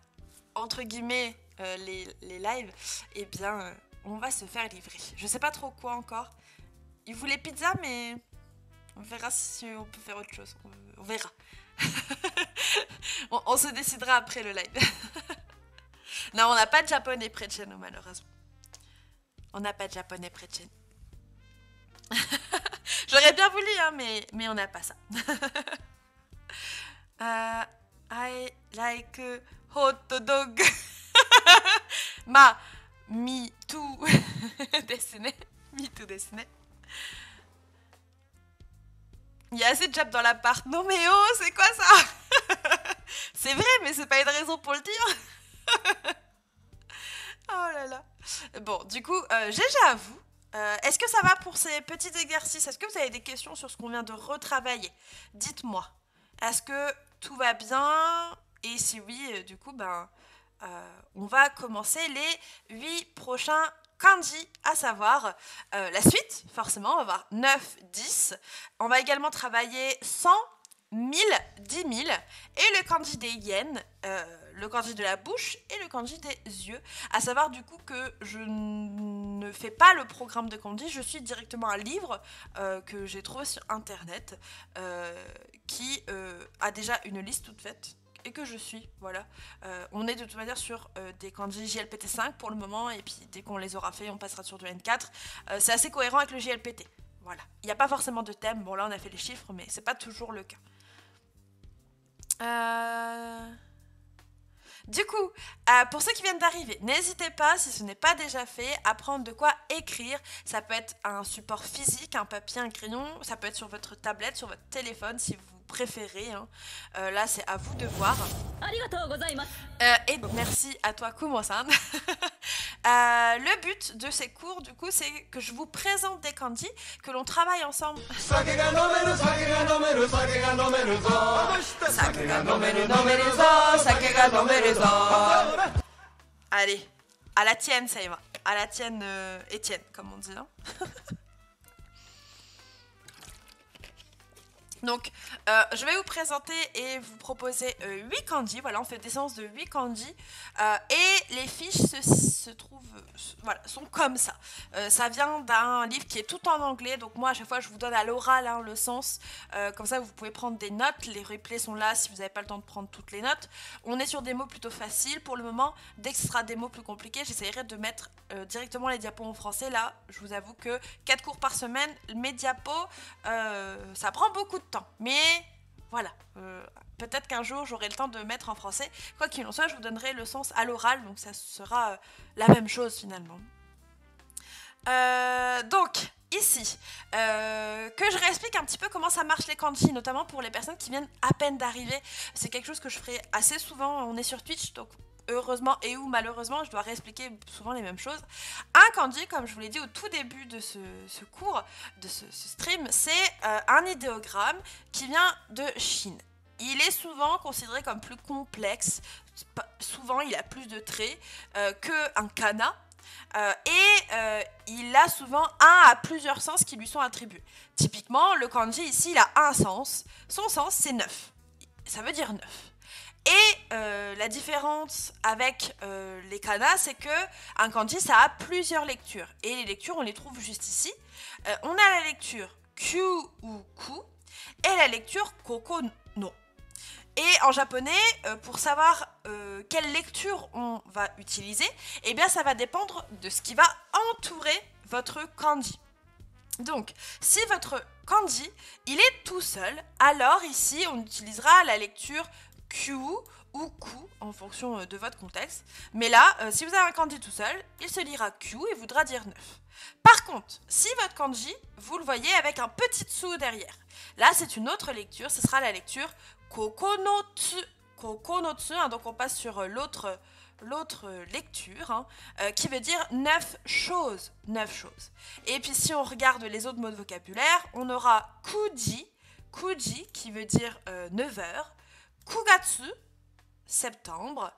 entre guillemets, les lives, eh bien, on va se faire livrer. Je sais pas trop quoi encore. Il voulait pizza, mais on verra si on peut faire autre chose. On verra. on se décidera après le live. Non, on n'a pas de japonais près de chez nous, malheureusement. On n'a pas de japonais près de chez nous. J'aurais bien voulu, hein, mais on n'a pas ça. I like hot dog. Me too. Dessiné. Me too dessiné. Il y a assez de jab dans l'appart. Non mais oh, c'est quoi ça? C'est vrai, mais c'est pas une raison pour le dire. Oh là là. Bon, du coup, GG à vous. Est-ce que ça va pour ces petits exercices? Est-ce que vous avez des questions sur ce qu'on vient de retravailler? Dites-moi. Est-ce que tout va bien? Et si oui, du coup, on va commencer les 8 prochains kanji, à savoir la suite, forcément, on va avoir 9, 10. On va également travailler 100, 1000, 10 000, et le kanji des yen, le kanji de la bouche et le kanji des yeux. À savoir du coup que je ne fais pas le programme de kanji, je suis directement un livre que j'ai trouvé sur internet qui a déjà une liste toute faite et que je suis, voilà. On est de toute manière sur des kanji JLPT5 pour le moment, et puis dès qu'on les aura fait, on passera sur du N4. C'est assez cohérent avec le JLPT. Voilà. Il n'y a pas forcément de thème. Bon, là, on a fait les chiffres, mais c'est pas toujours le cas. Du coup, pour ceux qui viennent d'arriver, n'hésitez pas, si ce n'est pas déjà fait, à prendre de quoi écrire. Ça peut être un support physique, un papier, un crayon. Ça peut être sur votre tablette, sur votre téléphone, si vous préférez. Hein. Là, c'est à vous de voir. Et merci à toi, Kumo-san. Le but de ces cours, du coup, c'est que je vous présente des kanji, que l'on travaille ensemble. Allez, à la tienne, ça y va. À la tienne, Étienne, comme on dit. Hein. Donc, je vais vous présenter et vous proposer 8 kanji. Voilà, on fait des séances de 8 kanji. Et les fiches se trouvent, voilà, sont comme ça. Ça vient d'un livre qui est tout en anglais. Donc moi, à chaque fois, je vous donne à l'oral hein, le sens. Comme ça, vous pouvez prendre des notes. Les replays sont là si vous n'avez pas le temps de prendre toutes les notes. On est sur des mots plutôt faciles pour le moment. Dès que ce sera des mots plus compliqués, j'essaierai de mettre directement les diapos en français. Là, je vous avoue que 4 cours par semaine, mes diapos, ça prend beaucoup de temps. Mais voilà, peut-être qu'un jour j'aurai le temps de mettre en français. Quoi qu'il en soit, je vous donnerai le sens à l'oral, donc ça sera la même chose finalement. Donc, ici, que je réexplique un petit peu comment ça marche les kanji, notamment pour les personnes qui viennent à peine d'arriver. C'est quelque chose que je ferai assez souvent, on est sur Twitch, donc heureusement et ou malheureusement, je dois réexpliquer souvent les mêmes choses. Un kanji, comme je vous l'ai dit au tout début de ce cours, de ce stream, c'est un idéogramme qui vient de Chine. Il est souvent considéré comme plus complexe, souvent il a plus de traits qu'un kana, il a souvent un à plusieurs sens qui lui sont attribués. Typiquement, le kanji ici, il a un sens, son sens c'est 9, ça veut dire 9. Et la différence avec les kanas, c'est que un kanji, ça a plusieurs lectures. Et les lectures, on les trouve juste ici. On a la lecture kyu ou ku et la lecture koko no. Et en japonais, pour savoir quelle lecture on va utiliser, eh bien, ça va dépendre de ce qui va entourer votre kanji. Donc, si votre kanji, il est tout seul, alors ici, on utilisera la lecture Q ou Ku en fonction de votre contexte. Mais là, si vous avez un kanji tout seul, il se lira Q et voudra dire 9. Par contre, si votre kanji, vous le voyez avec un petit tsu derrière, là c'est une autre lecture, ce sera la lecture Kokonotsu. Kokonotsu, hein, donc on passe sur l'autre lecture, hein, qui veut dire 9 choses. 9 choses. Et puis si on regarde les autres mots de vocabulaire, on aura Kuji, Kuji qui veut dire 9 heures, Kugatsu, septembre,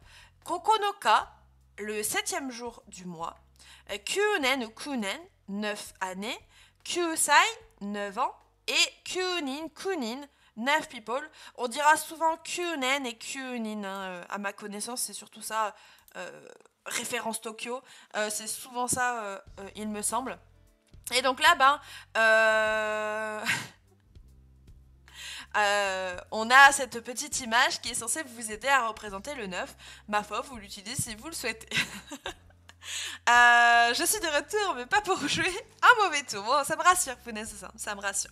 Kokonoka, le 7e jour du mois, Kyunen ou Kunen, 9 années, Kyusai, 9 ans, et Kyunin, Kunin, 9 people. On dira souvent Kyunen et Kyunin, hein, à ma connaissance, c'est surtout ça, référence Tokyo, c'est souvent ça, il me semble. Et donc là, on a cette petite image qui est censée vous aider à représenter le 9. Ma foi, vous l'utilisez si vous le souhaitez. Je suis de retour, mais pas pour jouer un mauvais tour. Bon, ça me rassure, Pounet, ça me rassure.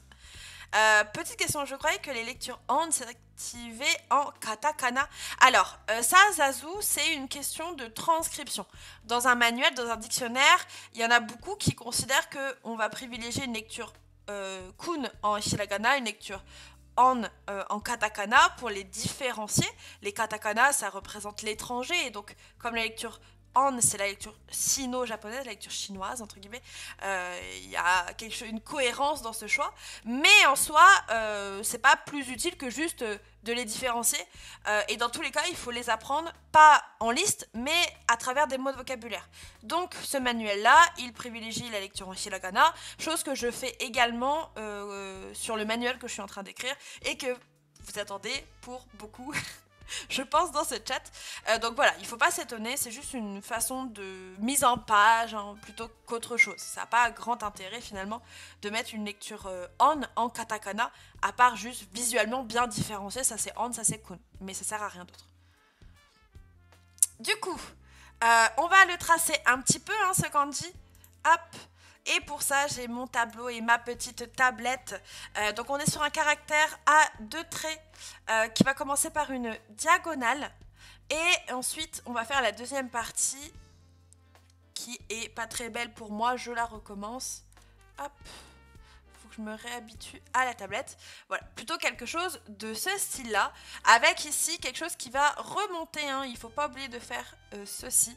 Petite question, je croyais que les lectures on s'activaient en katakana. Alors, ça, Zazu, c'est une question de transcription. Dans un manuel, dans un dictionnaire, il y en a beaucoup qui considèrent qu'on va privilégier une lecture kun en hiragana, une lecture en katakana pour les différencier. Les katakana, ça représente l'étranger, et donc comme la lecture On, c'est la lecture sino-japonaise, la lecture chinoise, entre guillemets. Il y a une cohérence dans ce choix. Mais en soi, c'est pas plus utile que juste de les différencier. Et dans tous les cas, il faut les apprendre, pas en liste, mais à travers des mots de vocabulaire. Donc, ce manuel-là, il privilégie la lecture en hiragana, chose que je fais également sur le manuel que je suis en train d'écrire et que vous attendez pour beaucoup. Je pense dans ce chat. Donc voilà, il ne faut pas s'étonner, c'est juste une façon de mise en page hein, plutôt qu'autre chose. Ça n'a pas grand intérêt finalement de mettre une lecture en katakana, à part juste visuellement bien différencier, ça c'est on, ça c'est kun. Mais ça sert à rien d'autre. Du coup, on va le tracer un petit peu, hein, ce kanji. Hop. Et pour ça, j'ai mon tableau et ma petite tablette. Donc on est sur un caractère à 2 traits qui va commencer par une diagonale. Et ensuite, on va faire la deuxième partie qui est pas très belle pour moi. Je la recommence. Hop. Faut que je me réhabitue à la tablette. Voilà, plutôt quelque chose de ce style-là. Avec ici quelque chose qui va remonter. Hein. Il ne faut pas oublier de faire ceci.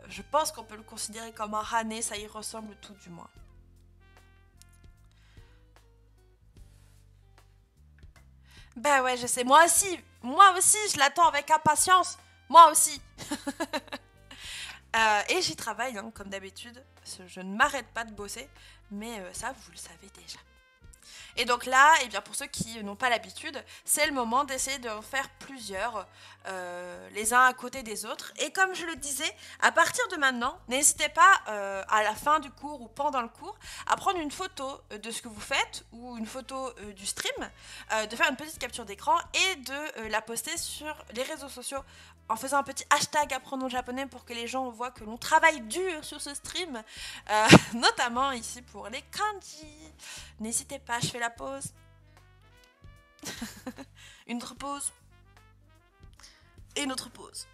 Je pense qu'on peut le considérer comme un hane, ça y ressemble tout du moins. Ben ouais, je sais, moi aussi, je l'attends avec impatience, moi aussi. Et j'y travaille, hein, comme d'habitude, je ne m'arrête pas de bosser, mais ça, vous le savez déjà. Et donc là, eh bien pour ceux qui n'ont pas l'habitude, c'est le moment d'essayer d'en faire plusieurs, les uns à côté des autres. Et comme je le disais, à partir de maintenant, n'hésitez pas à la fin du cours ou pendant le cours à prendre une photo de ce que vous faites ou une photo du stream, de faire une petite capture d'écran et de la poster sur les réseaux sociaux en faisant un petit hashtag apprenons le japonais pour que les gens voient que l'on travaille dur sur ce stream, notamment ici pour les kanji. N'hésitez pas, je fais la pause. Une autre pause. Et une autre pause.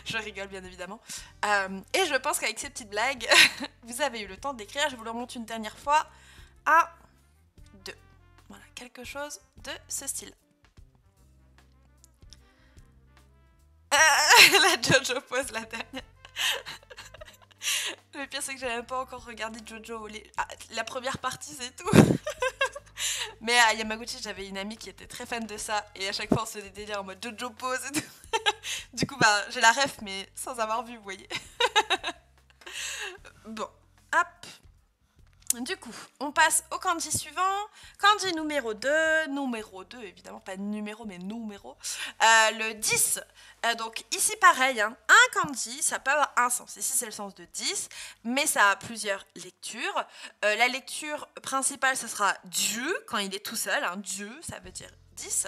Je rigole bien évidemment. Et je pense qu'avec ces petites blagues, vous avez eu le temps d'écrire. Je vous le remonte une dernière fois. 1, 2. Voilà, quelque chose de ce style. La Jojo pose la dernière. Le pire c'est que j'avais pas encore regardé Jojo. La première partie c'est tout. Mais à Yamaguchi j'avais une amie qui était très fan de ça. Et à chaque fois on se faisait des délires en mode Jojo pose et tout. Du coup bah j'ai la ref mais sans avoir vu vous voyez. Bon, hop. Du coup, on passe au kanji suivant. Kanji numéro 2. Numéro 2, évidemment, pas numéro, mais numéro. Le 10. Donc ici, pareil, hein, un kanji, ça peut avoir un sens. Ici, c'est le sens de 10, mais ça a plusieurs lectures. La lecture principale, ce sera Dieu, quand il est tout seul. Hein, Dieu, ça veut dire 10.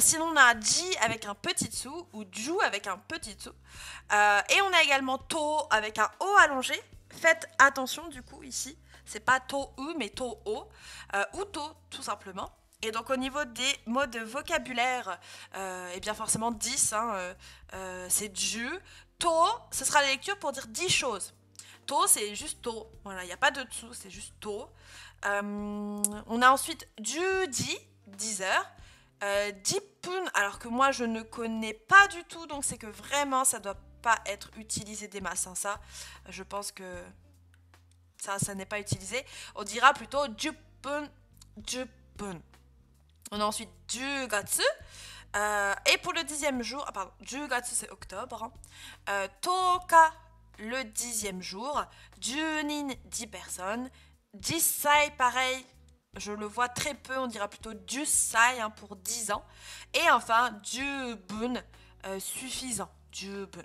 Sinon, on a Ji avec un petit dessous, ou Ju avec un petit dessous. Et on a également To avec un O allongé. Faites attention, du coup, ici. C'est pas to-u, mais to-o, ou to, tout simplement. Et donc, au niveau des mots de vocabulaire, eh bien, forcément, 10, hein, c'est Dieu. To, ce sera la lecture pour dire 10 choses. To, c'est juste to. Voilà, il n'y a pas de dessous, c'est juste to. On a ensuite Judi, 10 heures. Dipun, alors que moi, je ne connais pas du tout, donc c'est que vraiment, ça doit pas être utilisé des masses. Hein, ça, je pense que... Ça n'est pas utilisé. On dira plutôt Jupun, Jupun. On a ensuite Jugatsu. Et pour le 10e jour, pardon, Jugatsu c'est octobre. Toka, le 10e jour. Junin, 10 personnes. Jissai, pareil, je le vois très peu, on dira plutôt Jusai hein, pour 10 ans. Et enfin, Jubun, suffisant. Jubun.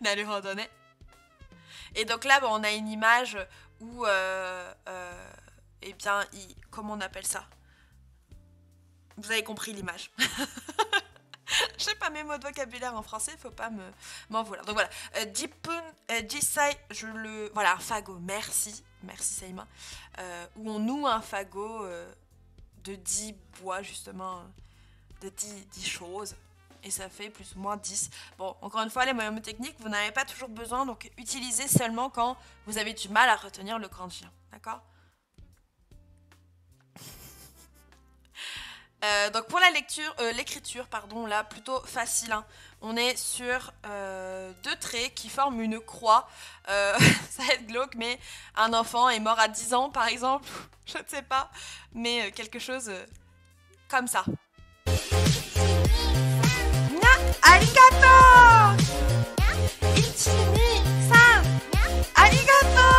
Naruhodone. Et donc là, on a une image où, eh bien, comment on appelle ça? Vous avez compris l'image. Je sais pas mes mots de vocabulaire en français, faut pas m'en vouloir. Donc voilà, Jipun, Jisai, voilà, un fagot, merci Saïma. Où on noue un fagot de 10 bois, justement, de 10 choses. Et ça fait plus ou moins 10. Bon, encore une fois, les moyens techniques, vous n'avez pas toujours besoin, donc utilisez seulement quand vous avez du mal à retenir le kanji. D'accord ? D'accord. Donc pour la lecture, l'écriture, pardon, là, plutôt facile. Hein. On est sur 2 traits qui forment une croix. Ça va être glauque, mais un enfant est mort à 10 ans, par exemple. Je ne sais pas. Mais quelque chose comme ça. Na, arigato! Ichi, ni, san! Arigato!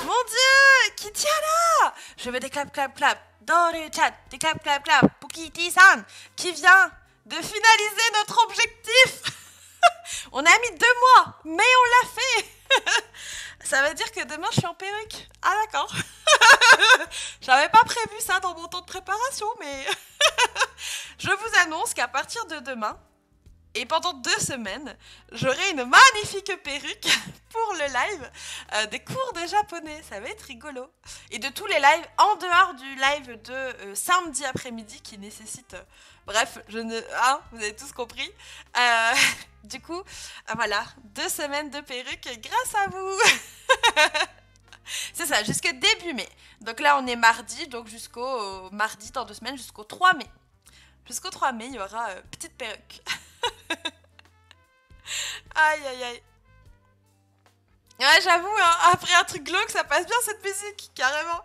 Mon Dieu! Kitiara! Je veux des clap, clap, clap. Dans le chat, des clap, clap, clap. Pour Kitty-san, qui vient de finaliser notre objectif. On a mis 2 mois, mais on l'a fait. Ça veut dire que demain, je suis en perruque. Ah, d'accord. J'avais pas prévu ça dans mon temps de préparation, mais je vous annonce qu'à partir de demain, et pendant 2 semaines, j'aurai une magnifique perruque pour le live des cours de japonais. Ça va être rigolo. Et de tous les lives, en dehors du live de samedi après-midi qui nécessite... bref, vous avez tous compris. Du coup, voilà, 2 semaines de perruque grâce à vous. C'est ça, jusqu'au début mai. Donc là, on est mardi, donc jusqu'au mardi dans 2 semaines, jusqu'au 3 mai. Jusqu'au 3 mai, il y aura petite perruque. Aïe, aïe, aïe. Ouais, j'avoue, hein, après un truc glauque, ça passe bien cette musique, carrément.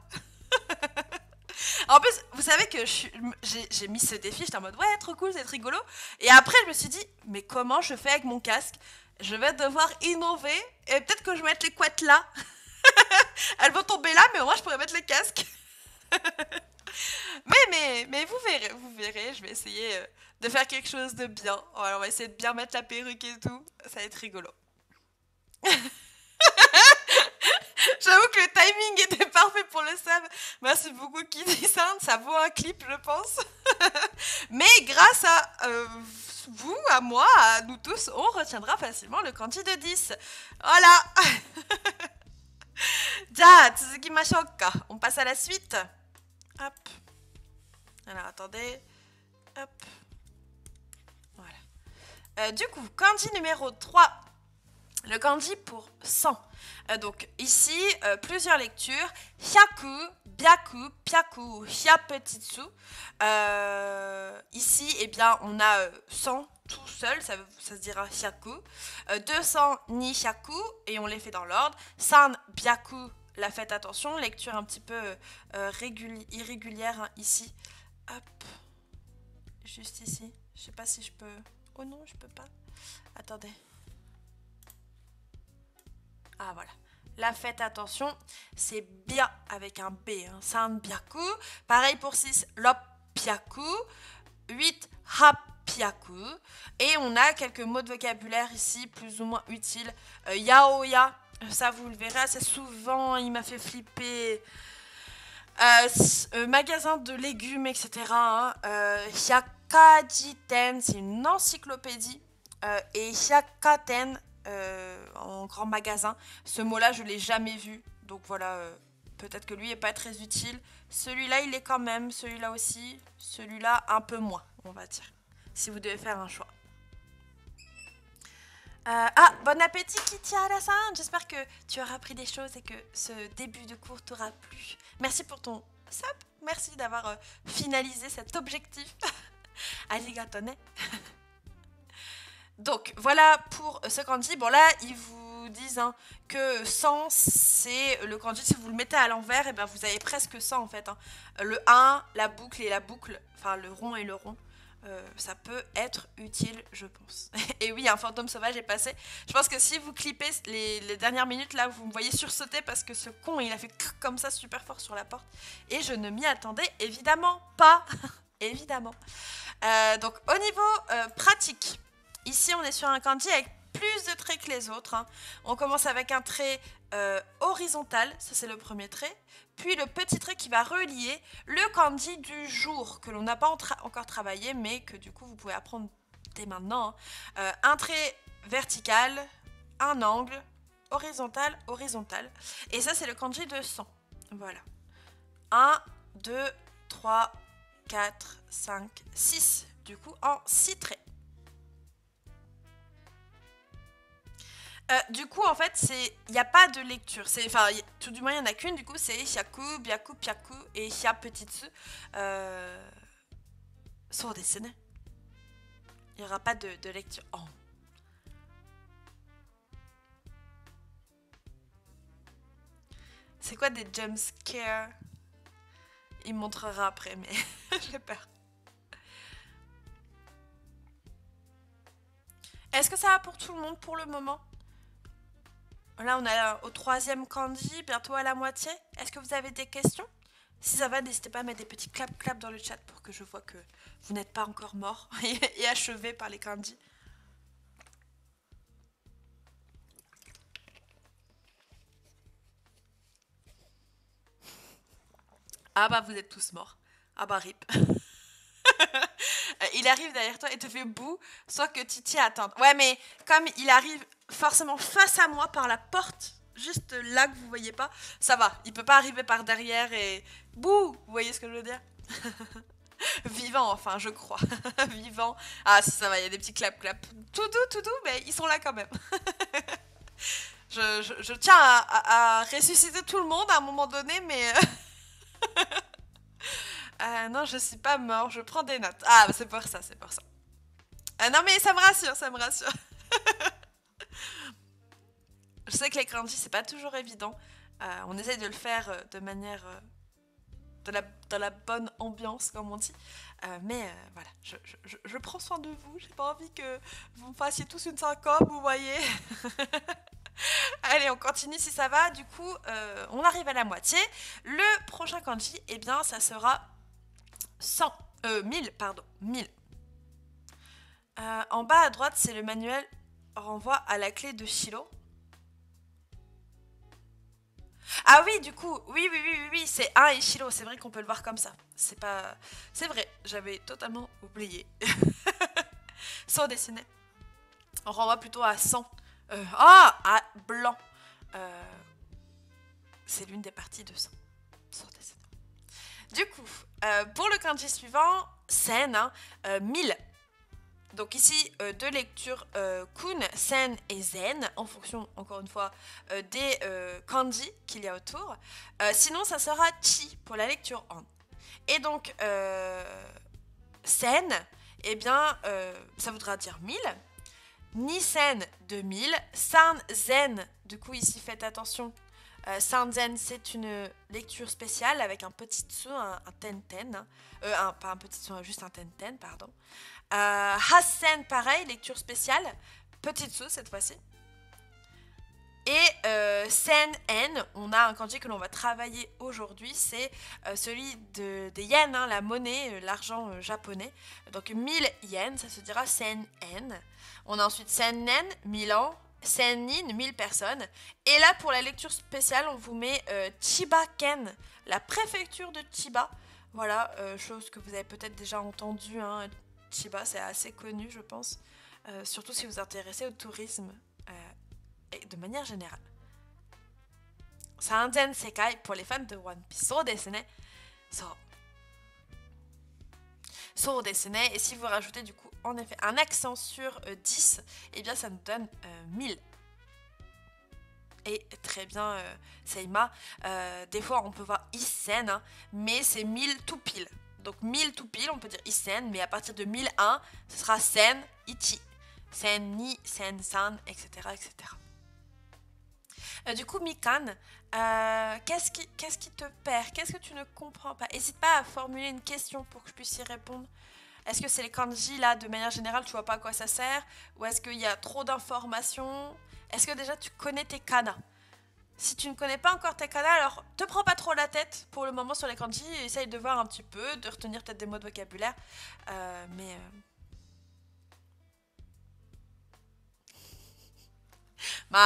En plus, vous savez que j'ai mis ce défi, j'étais en mode ouais, trop cool, c'est rigolo. Et après, je me suis dit, mais comment je fais avec mon casque? Je vais devoir innover et peut-être que je vais mettre les couettes là. Elles vont tomber là, mais au moins je pourrais mettre les casques. mais vous verrez, je vais essayer de faire quelque chose de bien. Voilà, on va essayer de bien mettre la perruque et tout, ça va être rigolo. J'avoue que le timing était parfait pour le sub. Merci beaucoup Kitty-san, ça vaut un clip je pense. Mais grâce à vous, à moi, à nous tous, on retiendra facilement le kanji de 10. Voilà. Ja, tsuzukimashou ka. On passe à la suite. Hop. Alors attendez. Hop. Voilà. Du coup, kanji numéro 3. Le kanji pour 100. Donc ici, plusieurs lectures. Hyaku, byaku, pyaku, hyapetitsu. Ici, eh bien, on a 100 tout seul, ça se dira hyaku. 200 ni hyaku, et on les fait dans l'ordre. San, byaku, la faites attention. Lecture un petit peu irrégulière hein, ici. Hop. Juste ici. Je sais pas si je peux... Oh non, je peux pas. Attendez. Ah voilà, là faites attention, c'est bien avec un B, hein. San byaku, pareil pour 6, lop pyaku, 8, hap pyaku, et on a quelques mots de vocabulaire ici plus ou moins utiles. Yaoya, ça vous le verrez assez souvent, il m'a fait flipper. Magasin de légumes, etc. Hein. Hyakajiten, c'est une encyclopédie, et Hyakaten, en grand magasin. Ce mot-là, je ne l'ai jamais vu. Donc voilà, peut-être que lui n'est pas très utile. Celui-là, il est quand même. Celui-là aussi. Celui-là, un peu moins, on va dire. Si vous devez faire un choix. Bon appétit, Kitty-san. J'espère que tu auras appris des choses et que ce début de cours t'aura plu. Merci pour ton sub. Merci d'avoir finalisé cet objectif. Arigato ne. Donc voilà pour ce kanji. Bon là ils vous disent hein, que 100 c'est le kanji. Si vous le mettez à l'envers et ben vous avez presque 100 en fait. Hein. Le 1, la boucle et la boucle, enfin le rond et le rond. Ça peut être utile je pense. Et oui un fantôme sauvage est passé. Je pense que si vous clippez les dernières minutes là vous me voyez sursauter parce que ce con il a fait comme ça super fort sur la porte. Et je ne m'y attendais évidemment pas. Évidemment. Donc au niveau pratique. Ici, on est sur un kanji avec plus de traits que les autres. Hein. On commence avec un trait horizontal, ça c'est le premier trait. Puis le petit trait qui va relier le kanji du jour, que l'on n'a pas encore travaillé, mais que du coup vous pouvez apprendre dès maintenant. Hein. Un trait vertical, un angle, horizontal, horizontal. Et ça c'est le kanji de 100. Voilà. 1, 2, 3, 4, 5, 6. Du coup, en 6 traits. Du coup, en fait, il n'y a pas de lecture. Enfin, tout du moins, il n'y en a qu'une. Du coup, c'est Hyaku, Byaku, Pyaku et Hya Petitsu. Euh, Sont dessinés. Il n'y aura pas de lecture. Oh. C'est quoi des jump scares? Il me montrera après, mais j'ai peur. Est-ce que ça va pour tout le monde pour le moment? Là, on est au troisième kanji, bientôt à la moitié. Est-ce que vous avez des questions? Si ça va, n'hésitez pas à mettre des petits clap dans le chat pour que je vois que vous n'êtes pas encore mort et achevé par les kanji. Ah bah vous êtes tous morts. Ah bah rip. Il arrive derrière toi et te fait bouh, soit que tu t'y attends. Ouais, mais comme il arrive forcément face à moi par la porte, juste là que vous voyez pas, ça va. Il peut pas arriver par derrière et bouh, vous voyez ce que je veux dire? Vivant, enfin, je crois. Vivant. Ah, si ça va, il y a des petits clap. Tout doux, mais ils sont là quand même. Je tiens à ressusciter tout le monde à un moment donné, mais non, je suis pas mort, je prends des notes. Ah, c'est pour ça, c'est pour ça. Non, mais ça me rassure, ça me rassure. Je sais que les kanji, c'est pas toujours évident. On essaye de le faire de manière. Dans la bonne ambiance, comme on dit. Mais voilà, je prends soin de vous. J'ai pas envie que vous me fassiez tous une syncope, vous voyez. Allez, on continue si ça va. Du coup, on arrive à la moitié. Le prochain kanji, eh bien, ça sera 100. 1000, pardon. 1000. En bas à droite, c'est le manuel renvoie à la clé de Shiro. Ah oui, du coup, oui, c'est un Ishiro, c'est vrai qu'on peut le voir comme ça. C'est pas... C'est vrai, j'avais totalement oublié. 100 dessiné. On renvoie plutôt à 100. À blanc. Euh, c'est l'une des parties de 100. 100 dessiné. Du coup, pour le kanji suivant, sen, 1000. Donc ici, deux lectures kun, sen et zen, en fonction, encore une fois, des kanji qu'il y a autour. Sinon, ça sera chi pour la lecture en. Et donc, sen, eh bien, ça voudra dire 1000. Nisen, 2000. San zen, du coup, ici, faites attention. San zen, c'est une lecture spéciale avec un petit tsu, un ten-ten. Pas un petit tsu, juste un ten-ten, pardon. Hassen, pareil, lecture spéciale. Petite sous cette fois-ci. Et Sen-en, on a un kanji que l'on va travailler aujourd'hui, c'est celui des yens, hein, la monnaie, l'argent japonais. Donc 1000 yens, ça se dira Sen-en. On a ensuite Sen-nen, 1000 ans. Sen-nin, 1000 personnes. Et là, pour la lecture spéciale, on vous met Chiba-ken, la préfecture de Chiba. Voilà, chose que vous avez peut-être déjà entendue, hein. Chiba, c'est assez connu, je pense. Surtout si vous vous intéressez au tourisme et de manière générale. Sanzen Sekai pour les fans de One Piece. So desu ne. So desu ne. Et si vous rajoutez du coup, en effet, un accent sur 10, eh bien ça nous donne 1000. Et très bien, Seima. Des fois, on peut voir Isen, hein, mais c'est 1000 tout pile. Donc 1000 tout pile, on peut dire Isen, mais à partir de 1001, ce sera Sen, Ichi. Sen, Ni, Sen, San, etc. etc. Du coup, Mikan, qu'est-ce qui te perd? Qu'est-ce que tu ne comprends pas? N'hésite pas à formuler une question pour que je puisse y répondre. Est-ce que c'est les kanji, là, de manière générale, tu vois pas à quoi ça sert? Ou est-ce qu'il y a trop d'informations? Est-ce que déjà tu connais tes kanas? Si tu ne connais pas encore tes kanas, alors te prends pas trop la tête pour le moment sur les kanji. Essaye de voir un petit peu, de retenir peut-être des mots de vocabulaire. Mais...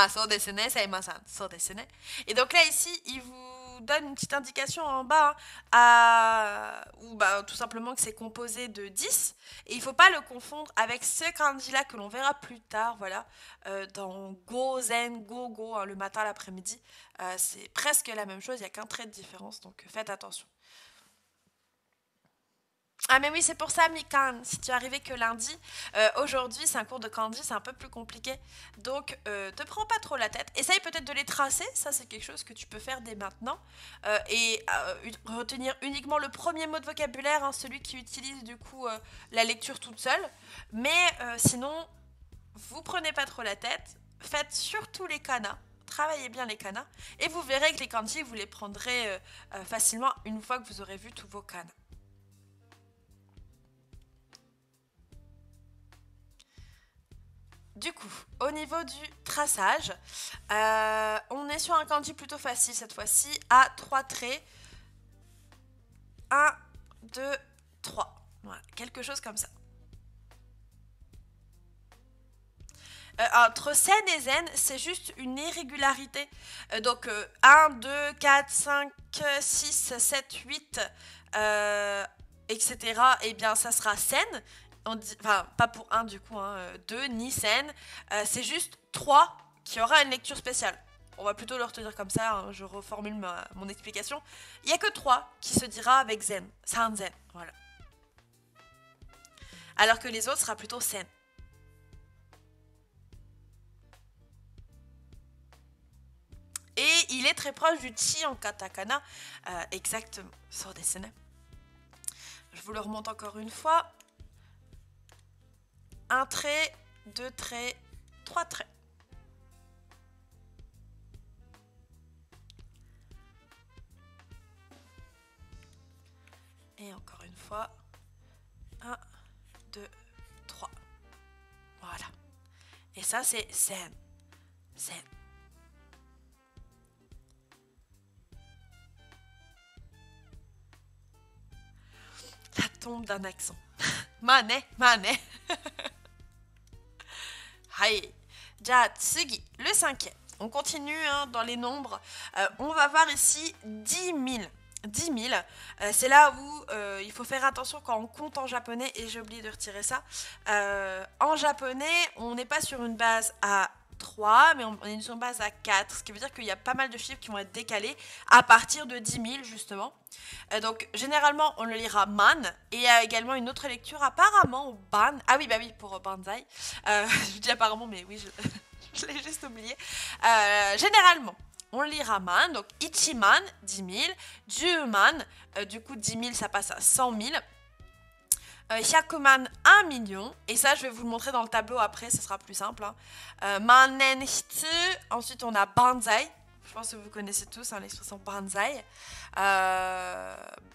so desu ne, Saima-san. So desu ne. Et donc là, ici, il vous donne une petite indication en bas, ou tout simplement que c'est composé de 10. Et il ne faut pas le confondre avec ce kanji-là que l'on verra plus tard, voilà, dans Gozen, Go, hein, le matin, l'après-midi. C'est presque la même chose, il n'y a qu'un trait de différence, donc faites attention. Ah mais oui, c'est pour ça, Mikan, si tu es arrivé que lundi, aujourd'hui c'est un cours de kanji, c'est un peu plus compliqué, donc te prends pas trop la tête, essaye peut-être de les tracer, ça c'est quelque chose que tu peux faire dès maintenant, et retenir uniquement le premier mot de vocabulaire, hein, celui qui utilise du coup la lecture toute seule, mais sinon, vous prenez pas trop la tête, faites surtout les kanas, travaillez bien les kanas, et vous verrez que les kanji, vous les prendrez facilement une fois que vous aurez vu tous vos kanas. Du coup, au niveau du traçage, on est sur un kanji plutôt facile cette fois-ci, à 3 traits. 1, 2, 3. Voilà, quelque chose comme ça. Entre sen et zen, c'est juste une irrégularité. Donc 1, 2, 4, 5, 6, 7, 8, etc. Eh bien, ça sera sen. Enfin, pas pour 1 du coup, hein, 2, ni sen. C'est juste 3 qui aura une lecture spéciale. On va plutôt le retenir comme ça, hein, je reformule mon explication. Il n'y a que 3 qui se dira avec zen. Sanzen, voilà. Alors que les autres sera plutôt sen. Et il est très proche du chi en katakana. Exactement. Sur des scènes. Je vous le remonte encore une fois. 1 trait, 2 traits, 3 traits. Et encore une fois. 1, 2, 3. Voilà. Et ça, c'est sen. Sen. La tombe d'un accent. Mane, mane. Hai. Ja, tsugi, le 5e. On continue hein, dans les nombres. On va voir ici 10 000. 10 000, c'est là où il faut faire attention quand on compte en japonais, et j'ai oublié de retirer ça. En japonais, on n'est pas sur une base à 3, mais on est sur une base à 4, ce qui veut dire qu'il y a pas mal de chiffres qui vont être décalés à partir de 10 000, justement. Donc, généralement, on le lira man, et il y a également une autre lecture, apparemment, ban. Ah oui, bah oui, pour banzai. Je dis apparemment, mais oui, je l'ai juste oublié. Généralement, on lira man, donc ichiman, 10 000, juman, du coup 10 000 ça passe à 100 000, hyakuman, 1 million, et ça je vais vous le montrer dans le tableau après, ce sera plus simple. Hein. Manen hitsu, ensuite on a banzai, je pense que vous connaissez tous hein, l'expression banzai,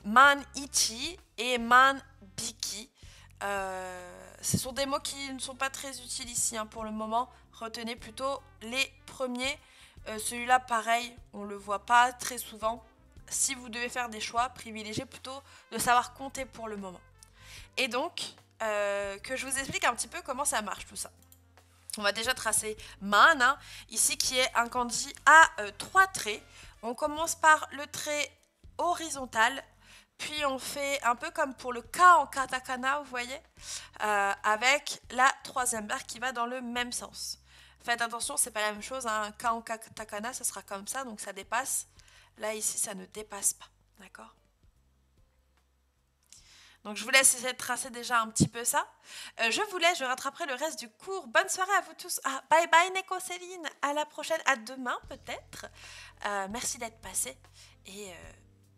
man ichi et man biki. Ce sont des mots qui ne sont pas très utiles ici hein, pour le moment, retenez plutôt les premiers. Celui-là, pareil, on ne le voit pas très souvent. Si vous devez faire des choix, privilégiez plutôt de savoir compter pour le moment. Et donc, que je vous explique un petit peu comment ça marche tout ça. On va déjà tracer man, hein, ici qui est un kanji à 3 traits. On commence par le trait horizontal, puis on fait un peu comme pour le ka en katakana, vous voyez, avec la 3e barre qui va dans le même sens. Faites attention, c'est pas la même chose. Un ka en katakana, ça sera comme ça, donc ça dépasse. Là, ici, ça ne dépasse pas. D'accord? Donc, je vous laisse essayer de tracer déjà un petit peu ça. Je vous laisse, je rattraperai le reste du cours. Bonne soirée à vous tous. Ah, bye bye, Neko Céline. À la prochaine, à demain peut-être. Merci d'être passé. Et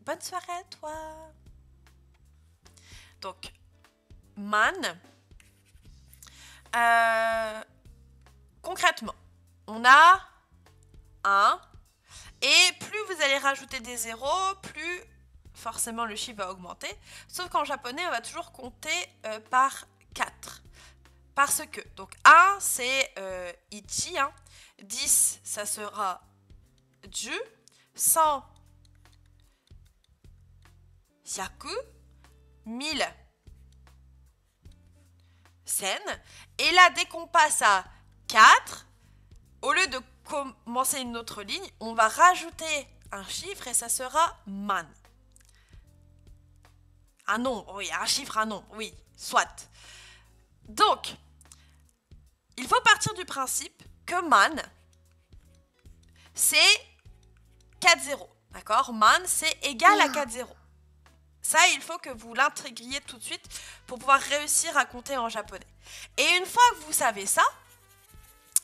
bonne soirée à toi. Donc, man. Concrètement, on a 1, et plus vous allez rajouter des zéros, plus forcément le chiffre va augmenter, sauf qu'en japonais, on va toujours compter par 4. Parce que, donc 1, c'est ichi, hein. 10, ça sera ju, 100, hyaku, 1000, sen, et là, dès qu'on passe à 4, au lieu de commencer une autre ligne, on va rajouter un chiffre et ça sera man. Un nombre, oui, un chiffre, un nombre, oui, soit. Donc, il faut partir du principe que man, c'est 4 zéros, d'accord? Man, c'est égal à 4 zéros. Ça, il faut que vous l'intégriez tout de suite pour pouvoir réussir à compter en japonais. Et une fois que vous savez ça,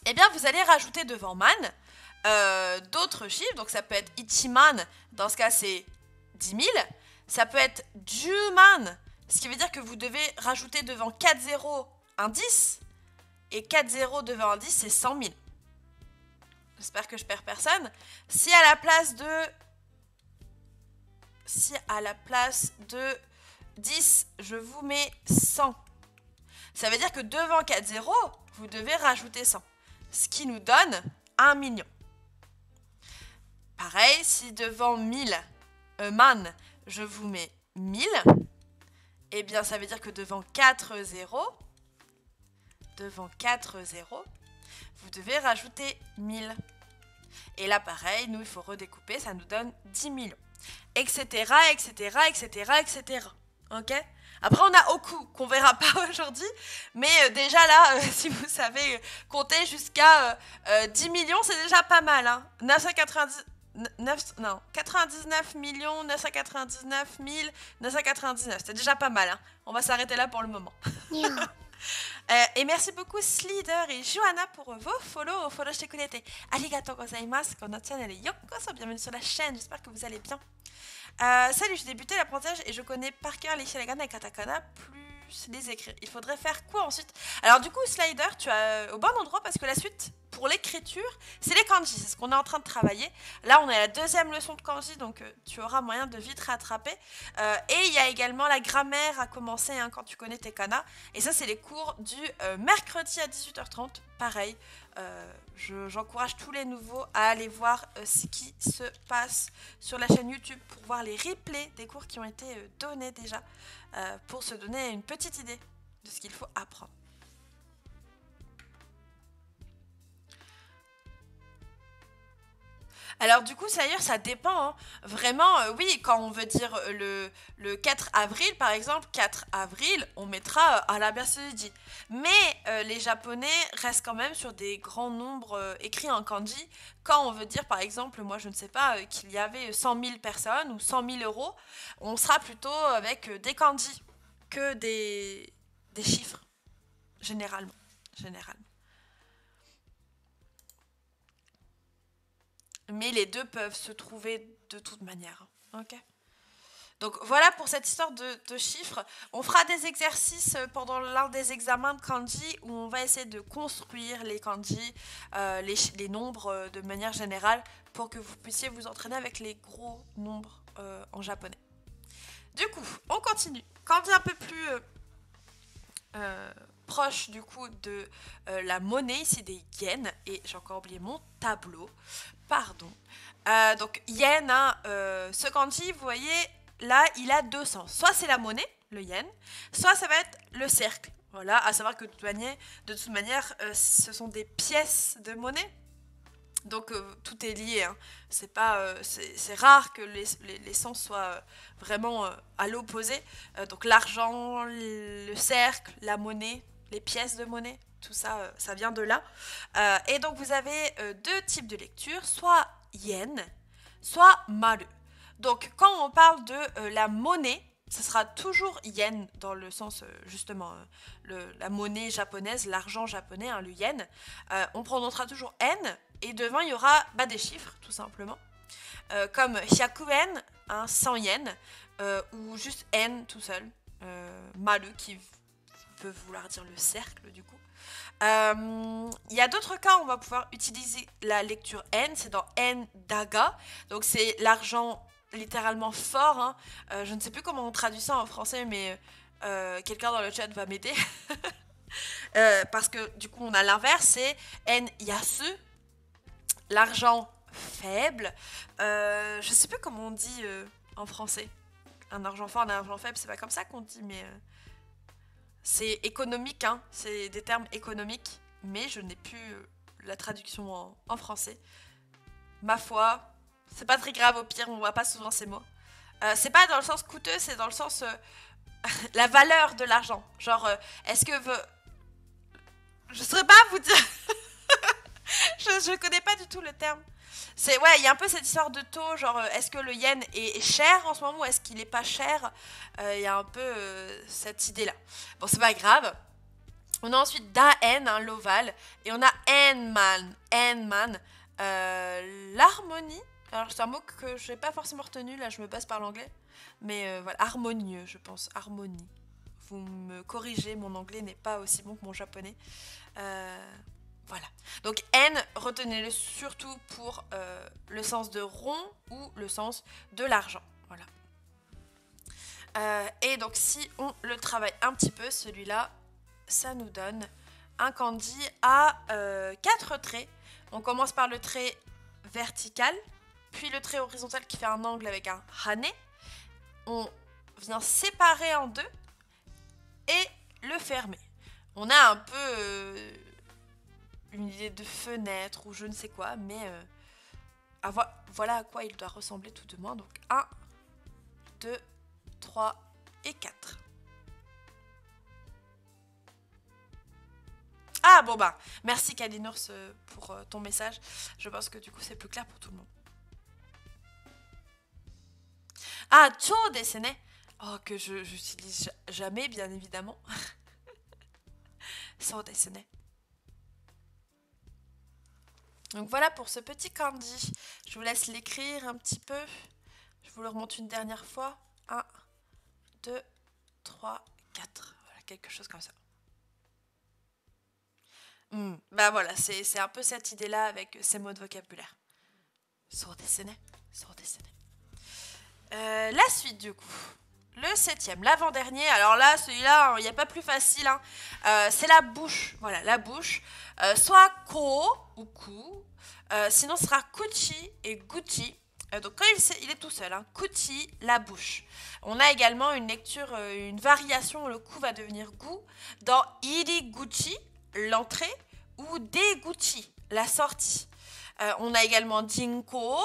eh bien, vous allez rajouter devant man d'autres chiffres. Donc, ça peut être ichiman, dans ce cas, c'est 10 000. Ça peut être juman, ce qui veut dire que vous devez rajouter devant 4 zéros un 10. Et 4 zéros devant un 10, c'est 100 000. J'espère que je perds personne. Si à la place de 10, je vous mets 100, ça veut dire que devant 4 zéros, vous devez rajouter 100. Ce qui nous donne 1 million. Pareil, si devant 1000, man, je vous mets 1000, eh bien ça veut dire que devant 4 zéros, vous devez rajouter 1000. Et là, pareil, nous, il faut redécouper, ça nous donne 10 millions. Etc, etc, etc, etc. Ok ? Après, on a Oku, qu'on verra pas aujourd'hui. Mais déjà là, si vous savez compter jusqu'à 10 millions, c'est déjà pas mal. Hein. 99 999 999. C'est déjà pas mal. Hein. On va s'arrêter là pour le moment. Et merci beaucoup Slider et Johanna pour vos follow shite kurete. Arigatou gozaimasu. Kono channel yokoso. Bienvenue sur la chaîne, j'espère que vous allez bien. Salut, j'ai débuté l'apprentissage et je connais par cœur les hiragana et katakana, plus les écrire. Il faudrait faire quoi ensuite? Alors du coup, Slider, tu as au bon endroit parce que la suite, pour l'écriture, c'est les kanji, c'est ce qu'on est en train de travailler. Là, on est à la deuxième leçon de kanji, donc tu auras moyen de vite rattraper. Et il y a également la grammaire à commencer quand tu connais tes kana. Et ça, c'est les cours du mercredi à 18h30. Pareil, j'encourage tous les nouveaux à aller voir ce qui se passe sur la chaîne YouTube pour voir les replays des cours qui ont été donnés déjà, pour se donner une petite idée de ce qu'il faut apprendre. Alors du coup, d'ailleurs, ça dépend. Hein. Vraiment, oui, quand on veut dire le 4 avril, par exemple, 4 avril, on mettra Arabiasuji. Mais les Japonais restent quand même sur des grands nombres écrits en kanji. Quand on veut dire, par exemple, moi je ne sais pas, qu'il y avait 100 000 personnes ou 100 000 euros, on sera plutôt avec des kanji que des chiffres, généralement. Mais les deux peuvent se trouver de toute manière. Ok. Donc voilà pour cette histoire de chiffres. On fera des exercices pendant l'un des examens de kanji où on va essayer de construire les kanji, les nombres de manière générale pour que vous puissiez vous entraîner avec les gros nombres en japonais. Du coup, on continue. Kanji un peu plus proche du coup de la monnaie, ici des yens, et j'ai encore oublié mon tableau, pardon. Donc yen, ce kanji, vous voyez, là il a deux sens. Soit c'est la monnaie, le yen, soit ça va être le cercle. Voilà, à savoir que de toute manière, ce sont des pièces de monnaie. Donc tout est lié, hein. C'est rare que les sens soient vraiment à l'opposé. Donc l'argent, le cercle, la monnaie, les pièces de monnaie, tout ça, ça vient de là. Et donc vous avez deux types de lecture, soit yen, soit maru. Donc quand on parle de la monnaie, ce sera toujours yen dans le sens justement la monnaie japonaise, l'argent japonais, le yen. On prononcera toujours n et devant il y aura des chiffres tout simplement, comme 100 yen, 100 yens, ou juste n tout seul, maru qui peut vouloir dire le cercle du coup. Il y a d'autres cas où on va pouvoir utiliser la lecture n, c'est dans n daga, donc c'est l'argent littéralement fort, hein. Je ne sais plus comment on traduit ça en français, mais quelqu'un dans le chat va m'aider. Parce que du coup on a l'inverse, c'est en yasu, l'argent faible. Je ne sais plus comment on dit en français. Un argent fort, un argent faible, c'est pas comme ça qu'on dit, mais c'est économique, hein. C'est des termes économiques, mais je n'ai plus la traduction en français. Ma foi, c'est pas très grave, au pire, on voit pas souvent ces mots. C'est pas dans le sens coûteux, c'est dans le sens la valeur de l'argent. Genre, est-ce que je saurais pas vous dire. Je connais pas du tout le terme. C'est ouais, il y a un peu cette histoire de taux, genre est-ce que le yen est cher en ce moment ou est-ce qu'il est pas cher. Il y a un peu cette idée-là. Bon, c'est pas grave. On a ensuite Da-en, hein, l'ovale, et on a En-man. En-man, l'harmonie. Alors c'est un mot que je n'ai pas forcément retenu, là je me base par l'anglais. Mais voilà, harmonieux, je pense, harmonie. Vous me corrigez, mon anglais n'est pas aussi bon que mon japonais. Voilà. Donc N, retenez-le surtout pour le sens de rond ou le sens de l'argent. Voilà. Et donc si on le travaille un petit peu, celui-là, ça nous donne un kanji à 4 traits. On commence par le trait vertical, puis le trait horizontal qui fait un angle avec un hane. On vient séparer en deux et le fermer. On a un peu une idée de fenêtre ou je ne sais quoi, mais voilà à quoi il doit ressembler tout de moins. Donc 1, 2, 3 et 4. Ah bon bah, merci Kalinours pour ton message. Je pense que du coup c'est plus clair pour tout le monde. Ah, Cho desu ne. Oh, que je n'utilise jamais, bien évidemment. So desu ne. Donc voilà pour ce petit kanji. Je vous laisse l'écrire un petit peu. Je vous le remonte une dernière fois. 1, 2, 3, 4. Voilà, quelque chose comme ça. Bah voilà, c'est un peu cette idée-là avec ces mots de vocabulaire. So desu ne. So desu ne. La suite du coup. Le 7e, l'avant-dernier. Alors là, celui-là, il n'y a pas plus facile. Hein. C'est la bouche. Voilà, la bouche. Soit ko ou ku. Sinon, ce sera kuchi et guchi. Donc quand il est tout seul, hein, kuchi, la bouche. On a également une lecture, une variation, le ku va devenir gu, dans iriguchi, l'entrée, ou deguchi, la sortie. On a également jinko,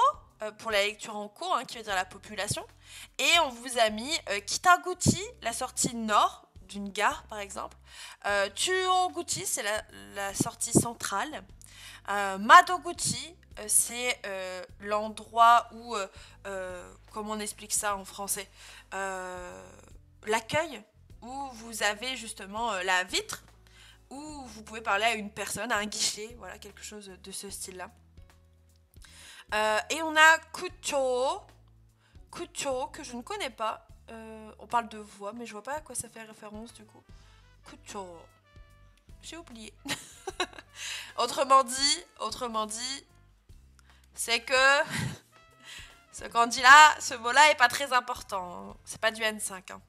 pour la lecture en ko, hein, qui veut dire la population. Et on vous a mis Kitaguchi, la sortie nord d'une gare par exemple. Chuoguchi, c'est la sortie centrale. Madoguchi, c'est l'endroit où, comment on explique ça en français, l'accueil, où vous avez justement la vitre, où vous pouvez parler à une personne, à un guichet, voilà, quelque chose de ce style-là. Et on a Kucho, que je ne connais pas. On parle de voix, mais je vois pas à quoi ça fait référence du coup. Kucho. J'ai oublié. Autrement dit, c'est que ce kanji-là, ce mot-là est pas très important. C'est pas du N5. Hein.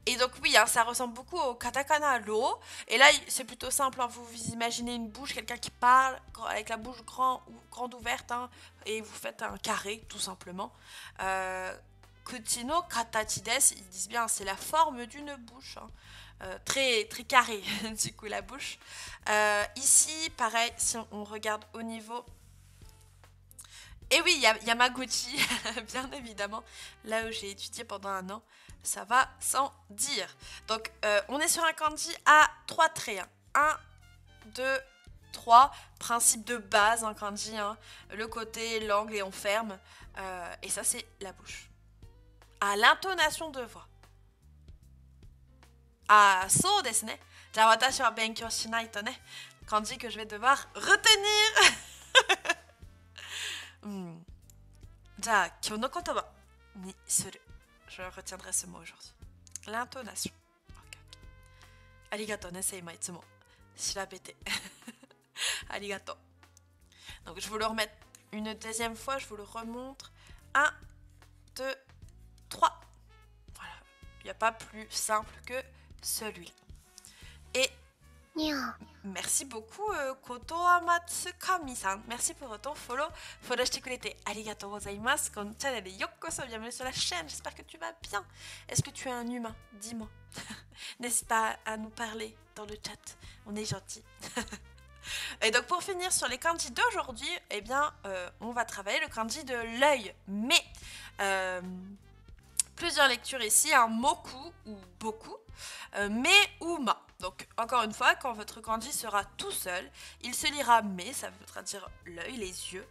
Et donc oui, hein, ça ressemble beaucoup au katakana ro. Et là, c'est plutôt simple. Hein, vous imaginez une bouche, quelqu'un qui parle avec la bouche grande ouverte, hein, et vous faites un carré, tout simplement. Kuchi no katachi desu, ils disent bien, c'est la forme d'une bouche. Hein. Très, très carré, du coup, la bouche. Ici, pareil, si on regarde au niveau... Et oui, il y a Yamaguchi, bien évidemment, là où j'ai étudié pendant 1 an. Ça va sans dire. Donc, on est sur un kanji à 3 traits. 1, 2, 3. Principe de base, un kanji. Hein. Le côté, l'angle et on ferme. Et ça, c'est la bouche. À l'intonation de voix. Ah, so desu ne. Ja, watashi wa benkyou shinai to ne. Kanji que je vais devoir retenir. Ja, kyou no kotoba ni suru. Je retiendrai ce mot aujourd'hui. L'intonation. Okay. Arigato ne seima itsumo. Shirabete. Arigato. Donc je vous le remets une deuxième fois, je vous le remontre. 1, 2, 3. Voilà. Il n'y a pas plus simple que celui-là. Et merci beaucoup, Koto Amatsukami-san. Merci pour ton follow. Follow shite kurete. Arigatou gozaimasu. Kon channel yokoso. Bienvenue sur la chaîne. J'espère que tu vas bien. Est-ce que tu es un humain? Dis-moi. N'hésite pas à nous parler dans le chat. On est gentils. Et donc, pour finir sur les kanji d'aujourd'hui, eh bien, on va travailler le kanji de l'œil. Mais, plusieurs lectures ici. Un moku ou boku. Mais ou ma. Donc, encore une fois, quand votre kanji sera tout seul, il se lira me, ça voudra dire l'œil, les yeux.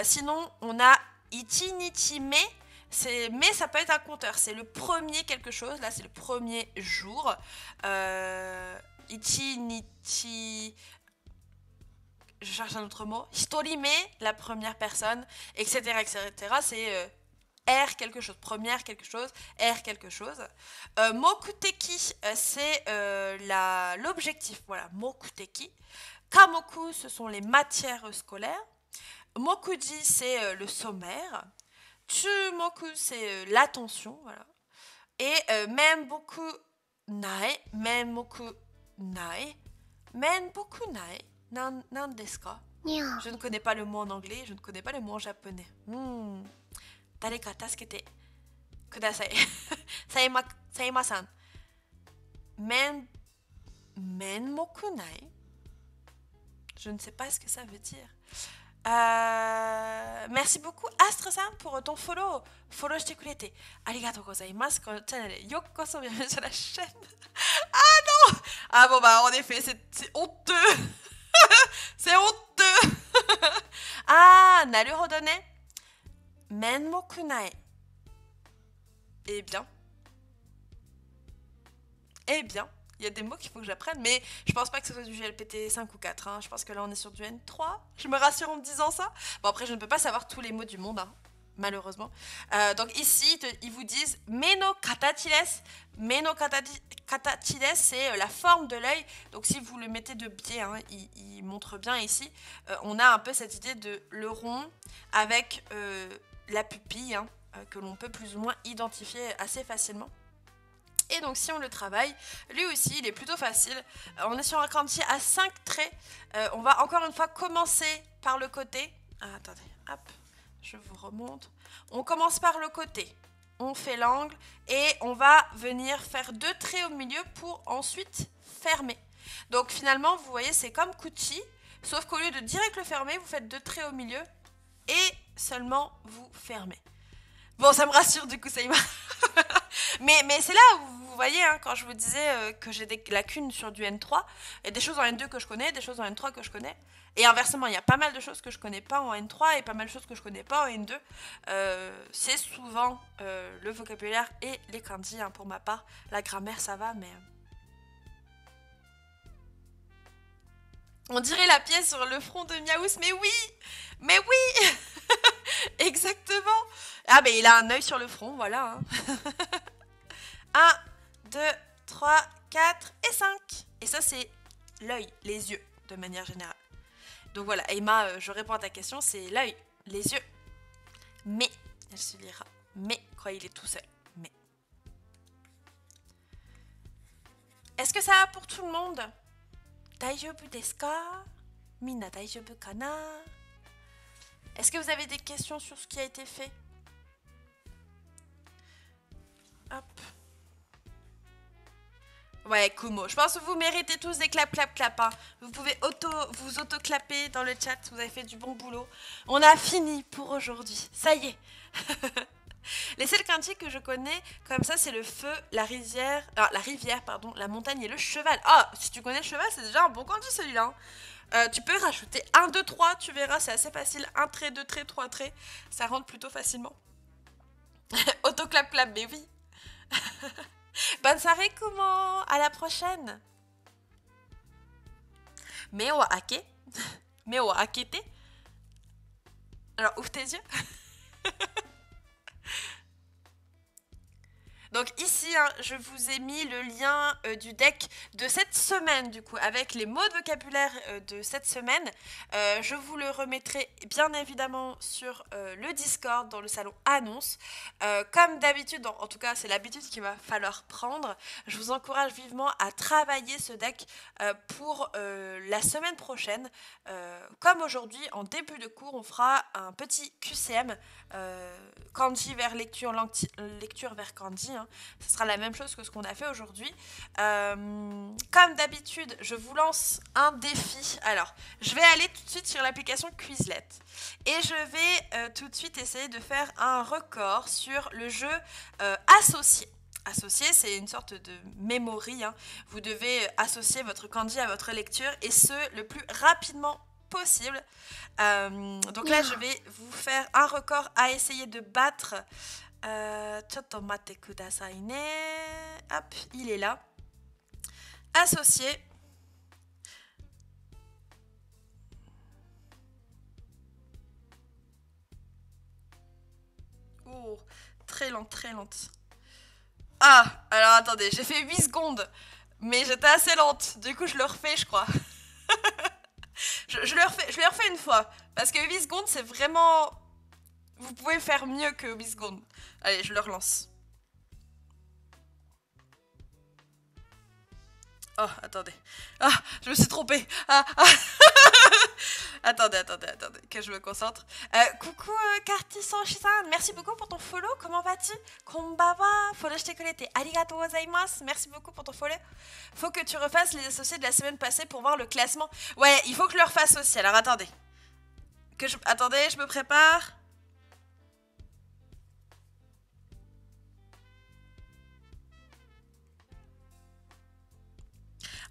Sinon, on a ichi, nichi, me. Mais ça peut être un compteur, c'est le premier quelque chose, là c'est le premier jour. Ichi, nichi, je cherche un autre mot. Hitorime, la première personne, etc. etc. C'est R quelque chose, première quelque chose, R quelque chose. Mokuteki, c'est l'objectif, voilà, Mokuteki. Kamoku, ce sont les matières scolaires. Mokuji, c'est le sommaire. Chumoku, c'est l'attention, voilà. Et menboku nae, menboku nae, menboku nae, nan desu ka? Je ne connais pas le mot en anglais, je ne connais pas le mot en japonais. Dareka tasukete kudasai. Saima-san. Menboku nae? Je ne sais pas ce que ça veut dire. Merci beaucoup Astre-san pour ton follow. Follow shite kurete. Arigatou gozaimasu. Ko channel yokoso, bienvenue sur la chaîne. Ah non. Ah bon bah en effet c'est honteux. C'est honteux. Ah naruhodo ne. Menmoku nae. Eh bien. Il y a des mots qu'il faut que j'apprenne, mais je pense pas que ce soit du GLPT 5 ou 4. Hein. Je pense que là, on est sur du N3. Je me rassure en me disant ça. Bon, après, je ne peux pas savoir tous les mots du monde, hein, malheureusement. Donc ici, ils vous disent Meno katachi desu. Meno katachi desu, c'est la forme de l'œil. Donc si vous le mettez de biais, hein, il montre bien ici. On a un peu cette idée de le rond avec la pupille, hein, que l'on peut plus ou moins identifier assez facilement. Et donc si on le travaille, lui aussi il est plutôt facile. On est sur un kanji à 5 traits. On va encore une fois commencer par le côté. Ah, attendez, hop, je vous remonte. On commence par le côté. On fait l'angle et on va venir faire 2 traits au milieu pour ensuite fermer. Donc finalement, vous voyez, c'est comme Kuchi, sauf qu'au lieu de direct le fermer, vous faites 2 traits au milieu et seulement vous fermez. Bon, ça me rassure du coup, ça y va. mais c'est là où vous voyez, hein, quand je vous disais que j'ai des lacunes sur du N3, il y a des choses en N2 que je connais, des choses en N3 que je connais. Et inversement, il y a pas mal de choses que je connais pas en N3 et pas mal de choses que je connais pas en N2. C'est souvent le vocabulaire et les kanji, hein, pour ma part. La grammaire, ça va, mais... On dirait la pièce sur le front de Miaous, mais oui. Exactement. Ah, mais il a un œil sur le front, voilà. Hein. 1, 2, 3, 4 et 5. Et ça, c'est l'œil, les yeux, de manière générale. Donc voilà, Emma, je réponds à ta question, c'est l'œil, les yeux. Mais, elle se lira. Mais, quand il est tout seul. Mais. Est-ce que ça va pour tout le monde? Daijoubu desu ka? Minna daijoubu kana? Est-ce que vous avez des questions sur ce qui a été fait? Hop. Ouais, Kumo. Je pense que vous méritez tous des clap, clap, clap. Hein. Vous pouvez vous auto-clapper dans le chat. Vous avez fait du bon boulot. On a fini pour aujourd'hui. Ça y est. Les seuls kanji que je connais comme ça, c'est le feu, la rivière, pardon, la montagne et le cheval. Ah, si tu connais le cheval, c'est déjà un bon kanji celui-là. Hein. Tu peux rajouter 1, 2, 3, tu verras, c'est assez facile. 1 trait, 2 traits, 3 traits. Ça rentre plutôt facilement. Auto-clap-clap, mais oui. Bonne soirée, comment? À la prochaine. Meo ake. Meo akete. Alors, ouvre tes yeux. Donc ici, hein, je vous ai mis le lien du deck de cette semaine, du coup, avec les mots de vocabulaire de cette semaine. Je vous le remettrai bien évidemment sur le Discord, dans le salon annonce. Comme d'habitude, en tout cas, c'est l'habitude qu'il va falloir prendre. Je vous encourage vivement à travailler ce deck pour la semaine prochaine. Comme aujourd'hui, en début de cours, on fera un petit QCM, kanji vers lecture, lecture vers kanji. Hein. Ce sera la même chose que ce qu'on a fait aujourd'hui. Comme d'habitude, je vous lance un défi. Alors, je vais aller tout de suite sur l'application Quizlet. Et je vais tout de suite essayer de faire un record sur le jeu associé. associer, c'est une sorte de memory. Hein. Vous devez associer votre kanji à votre lecture et ce, le plus rapidement possible. Donc là, je vais vous faire un record à essayer de battre. Chotto matte kudasai ne. Hop, il est là. Associer. Oh, très lente, très lente. Ah, alors attendez, j'ai fait 8 secondes, mais j'étais assez lente. Du coup, je le refais, je crois. je le refais une fois. Parce que 8 secondes, c'est vraiment... Vous pouvez faire mieux que 8 secondes. Allez, je le relance. Oh, attendez. Ah, je me suis trompée. Ah. Attendez, que je me concentre. Coucou Karti-san, merci beaucoup pour ton follow. Comment vas-tu? Konbawa, follow shite kurete arigatou gozaimasu. Merci beaucoup pour ton follow. Faut que tu refasses les associés de la semaine passée pour voir le classement. Ouais, il faut que je le refasse aussi. Alors attendez. Attendez, je me prépare.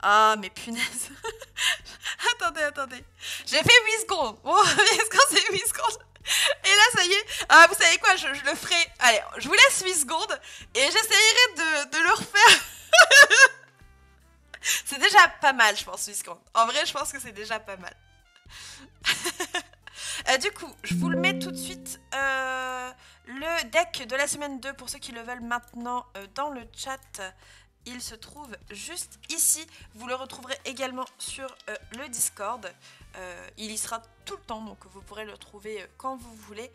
Ah, mais punaise. Attendez. J'ai fait 8 secondes. Bon, 8 secondes, c'est 8 secondes. Et là, ça y est. Ah, vous savez quoi, je le ferai. Allez, je vous laisse 8 secondes et j'essayerai de le refaire. C'est déjà pas mal, je pense, 8 secondes. En vrai, je pense que c'est déjà pas mal. Du coup, je vous le mets tout de suite. Le deck de la semaine 2, pour ceux qui le veulent maintenant, dans le chat. Il se trouve juste ici. Vous le retrouverez également sur le Discord. Il y sera tout le temps, donc vous pourrez le trouver quand vous voulez.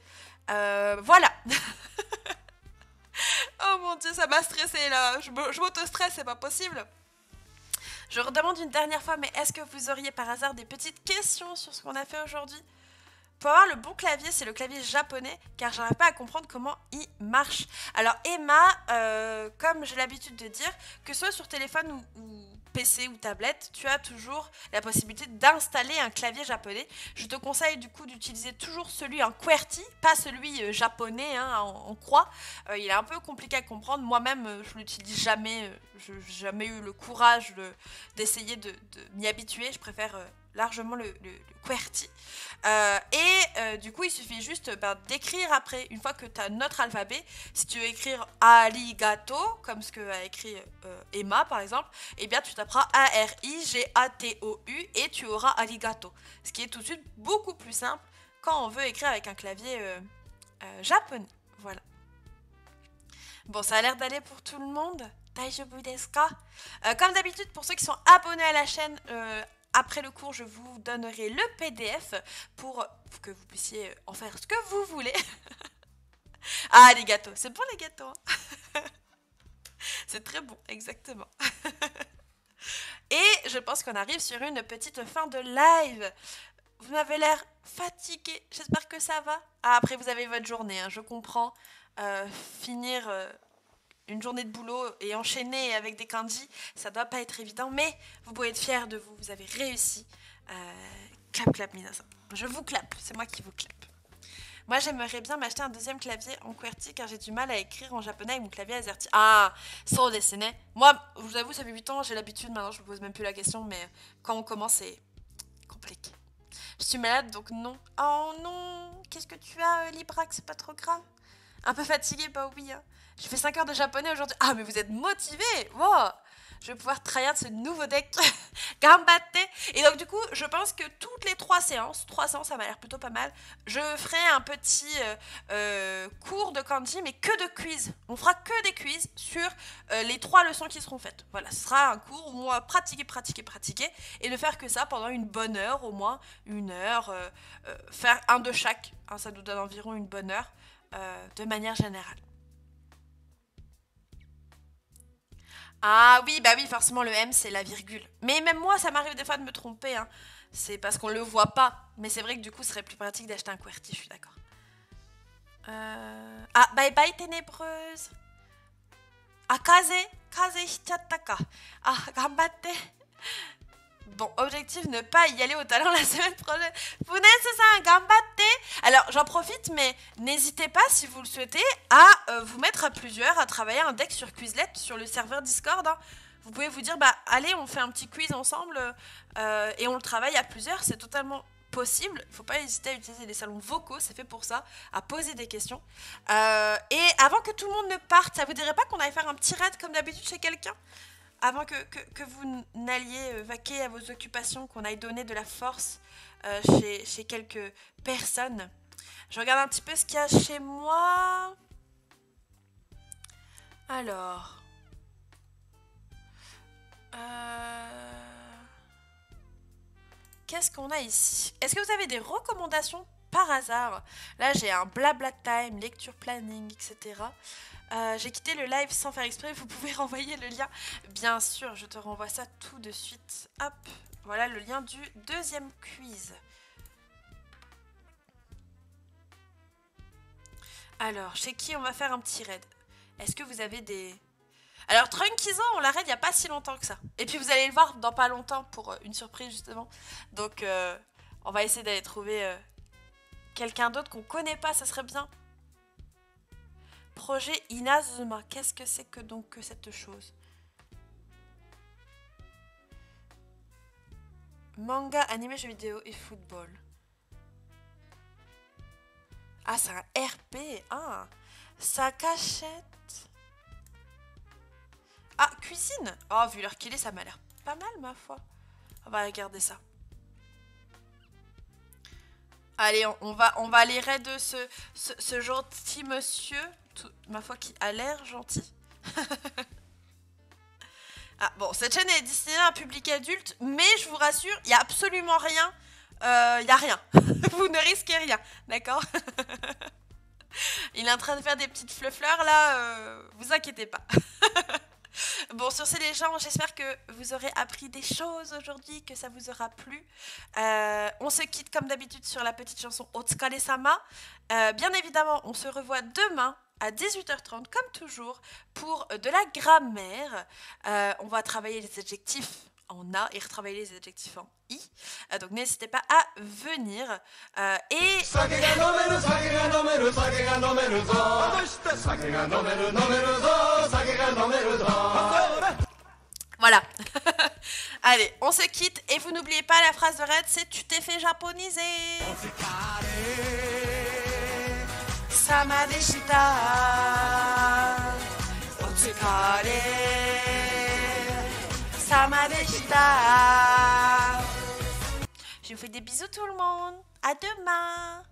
Voilà. Oh mon dieu, ça m'a stressé là. Je m'auto-stresse, c'est pas possible. Je redemande une dernière fois, mais est-ce que vous auriez par hasard des petites questions sur ce qu'on a fait aujourd'hui? Pour avoir le bon clavier, c'est le clavier japonais, car j'arrive pas à comprendre comment il marche. Alors Emma, comme j'ai l'habitude de dire, que ce soit sur téléphone ou PC ou tablette, tu as toujours la possibilité d'installer un clavier japonais. Je te conseille du coup d'utiliser toujours celui en QWERTY, pas celui japonais hein, en croix. Il est un peu compliqué à comprendre. Moi-même, je l'utilise jamais. Je n'ai jamais eu le courage d'essayer de m'y habituer. Je préfère largement le QWERTY. Du coup, il suffit juste d'écrire après, une fois que tu as notre alphabet. Si tu veux écrire arigato, comme ce que a écrit Emma par exemple, eh bien tu taperas A-R-I-G-A-T-O-U et tu auras arigato. Ce qui est tout de suite beaucoup plus simple quand on veut écrire avec un clavier japonais. Voilà. Bon, ça a l'air d'aller pour tout le monde. Daijoubu desu ka? Comme d'habitude, pour ceux qui sont abonnés à la chaîne, après le cours, je vous donnerai le PDF pour que vous puissiez en faire ce que vous voulez. Ah, les gâteaux. C'est bon, les gâteaux. Hein. C'est très bon, exactement. Et je pense qu'on arrive sur une petite fin de live. Vous m'avez l'air fatigué. J'espère que ça va. Ah, après, vous avez votre journée, hein, je comprends. Finir une journée de boulot et enchaîner avec des kanji, ça doit pas être évident, mais vous pouvez être fiers de vous. Vous avez réussi. Clap, clap, minasan. Je vous clappe. C'est moi qui vous clappe. Moi, j'aimerais bien m'acheter un deuxième clavier en QWERTY car j'ai du mal à écrire en japonais avec mon clavier AZERTY. Ah, sans dessiner. Moi, je vous avoue, ça fait 8 ans, j'ai l'habitude. Maintenant, je me pose même plus la question, mais quand on commence, c'est compliqué. Je suis malade, donc non. Oh non, qu'est-ce que tu as, Librac? C'est pas trop grave. Un peu fatiguée, bah oui. Hein. J'ai fait 5 heures de japonais aujourd'hui. Ah, mais vous êtes motivés. Wow. Je vais pouvoir tryhard ce nouveau deck. Gambatte. Et donc, du coup, je pense que toutes les 3 séances, ça m'a l'air plutôt pas mal, je ferai un petit cours de kanji, mais que de quiz. On fera que des quiz sur les 3 leçons qui seront faites. Voilà, ce sera un cours où on va pratiquer, et ne faire que ça pendant une bonne heure, au moins une heure. Faire un de chaque. Hein, ça nous donne environ une bonne heure, de manière générale. Ah oui, bah oui, forcément le M c'est la virgule. Mais même moi, ça m'arrive des fois de me tromper. Hein. C'est parce qu'on le voit pas. Mais c'est vrai que du coup, ce serait plus pratique d'acheter un QWERTY, je suis d'accord. Ah, bye bye ténébreuse. Ah, kaze hichatta ka. Ah, gambatte. Bon, objectif, ne pas y aller au talent la semaine prochaine. Funetsu-san, gambatte. Alors, j'en profite, mais n'hésitez pas, si vous le souhaitez, à vous mettre à plusieurs, à travailler un deck sur Quizlet, sur le serveur Discord. Hein. Vous pouvez vous dire, bah, allez, on fait un petit quiz ensemble et on le travaille à plusieurs. C'est totalement possible. Il ne faut pas hésiter à utiliser les salons vocaux, c'est fait pour ça, à poser des questions. Et avant que tout le monde ne parte, ça vous dirait pas qu'on allait faire un petit raid comme d'habitude chez quelqu'un ? Avant que vous n'alliez vaquer à vos occupations, qu'on aille donner de la force chez quelques personnes. Je regarde un petit peu ce qu'il y a chez moi. Alors. Qu'est-ce qu'on a ici? Est-ce que vous avez des recommandations par hasard? Là, j'ai un blabla time, lecture planning, etc. J'ai quitté le live sans faire exprès, vous pouvez renvoyer le lien. Bien sûr, je te renvoie ça tout de suite. Hop, voilà le lien du deuxième quiz. Alors, chez qui on va faire un petit raid? Est-ce que vous avez des... Alors, Trunkizo, on la raid il n'y a pas si longtemps que ça. Et puis, vous allez le voir dans pas longtemps pour une surprise, justement. Donc, on va essayer d'aller trouver quelqu'un d'autre qu'on connaît pas, ça serait bien. Projet Inazuma, qu'est-ce que c'est que donc cette chose? Manga, animé, jeux vidéo et football. Ah, c'est un RP. Ah, sa cachette. Ah, cuisine. Oh, vu l'heure qu'il est, ça m'a l'air pas mal, ma foi. On va regarder ça. Allez, on va aller raid ce gentil monsieur. Tout, ma foi, qui a l'air gentil. Ah, bon, cette chaîne est destinée à un public adulte, mais je vous rassure, il n'y a absolument rien. Il n'y a rien. Vous ne risquez rien, d'accord? Il est en train de faire des petites fleurs là, vous inquiétez pas. Bon, sur ces les gens, j'espère que vous aurez appris des choses aujourd'hui, que ça vous aura plu. On se quitte comme d'habitude sur la petite chanson Otsukare-sama. Bien évidemment, on se revoit demain à 18h30, comme toujours, pour de la grammaire. On va travailler les adjectifs en A et retravailler les adjectifs en I. Donc n'hésitez pas à venir. Et... Voilà. Allez, on se quitte et vous n'oubliez pas la phrase de Red, c'est tu t'es fait japoniser. Sama deshita. Otsukare. Sama deshita. Je vous fais des bisous tout le monde. À demain.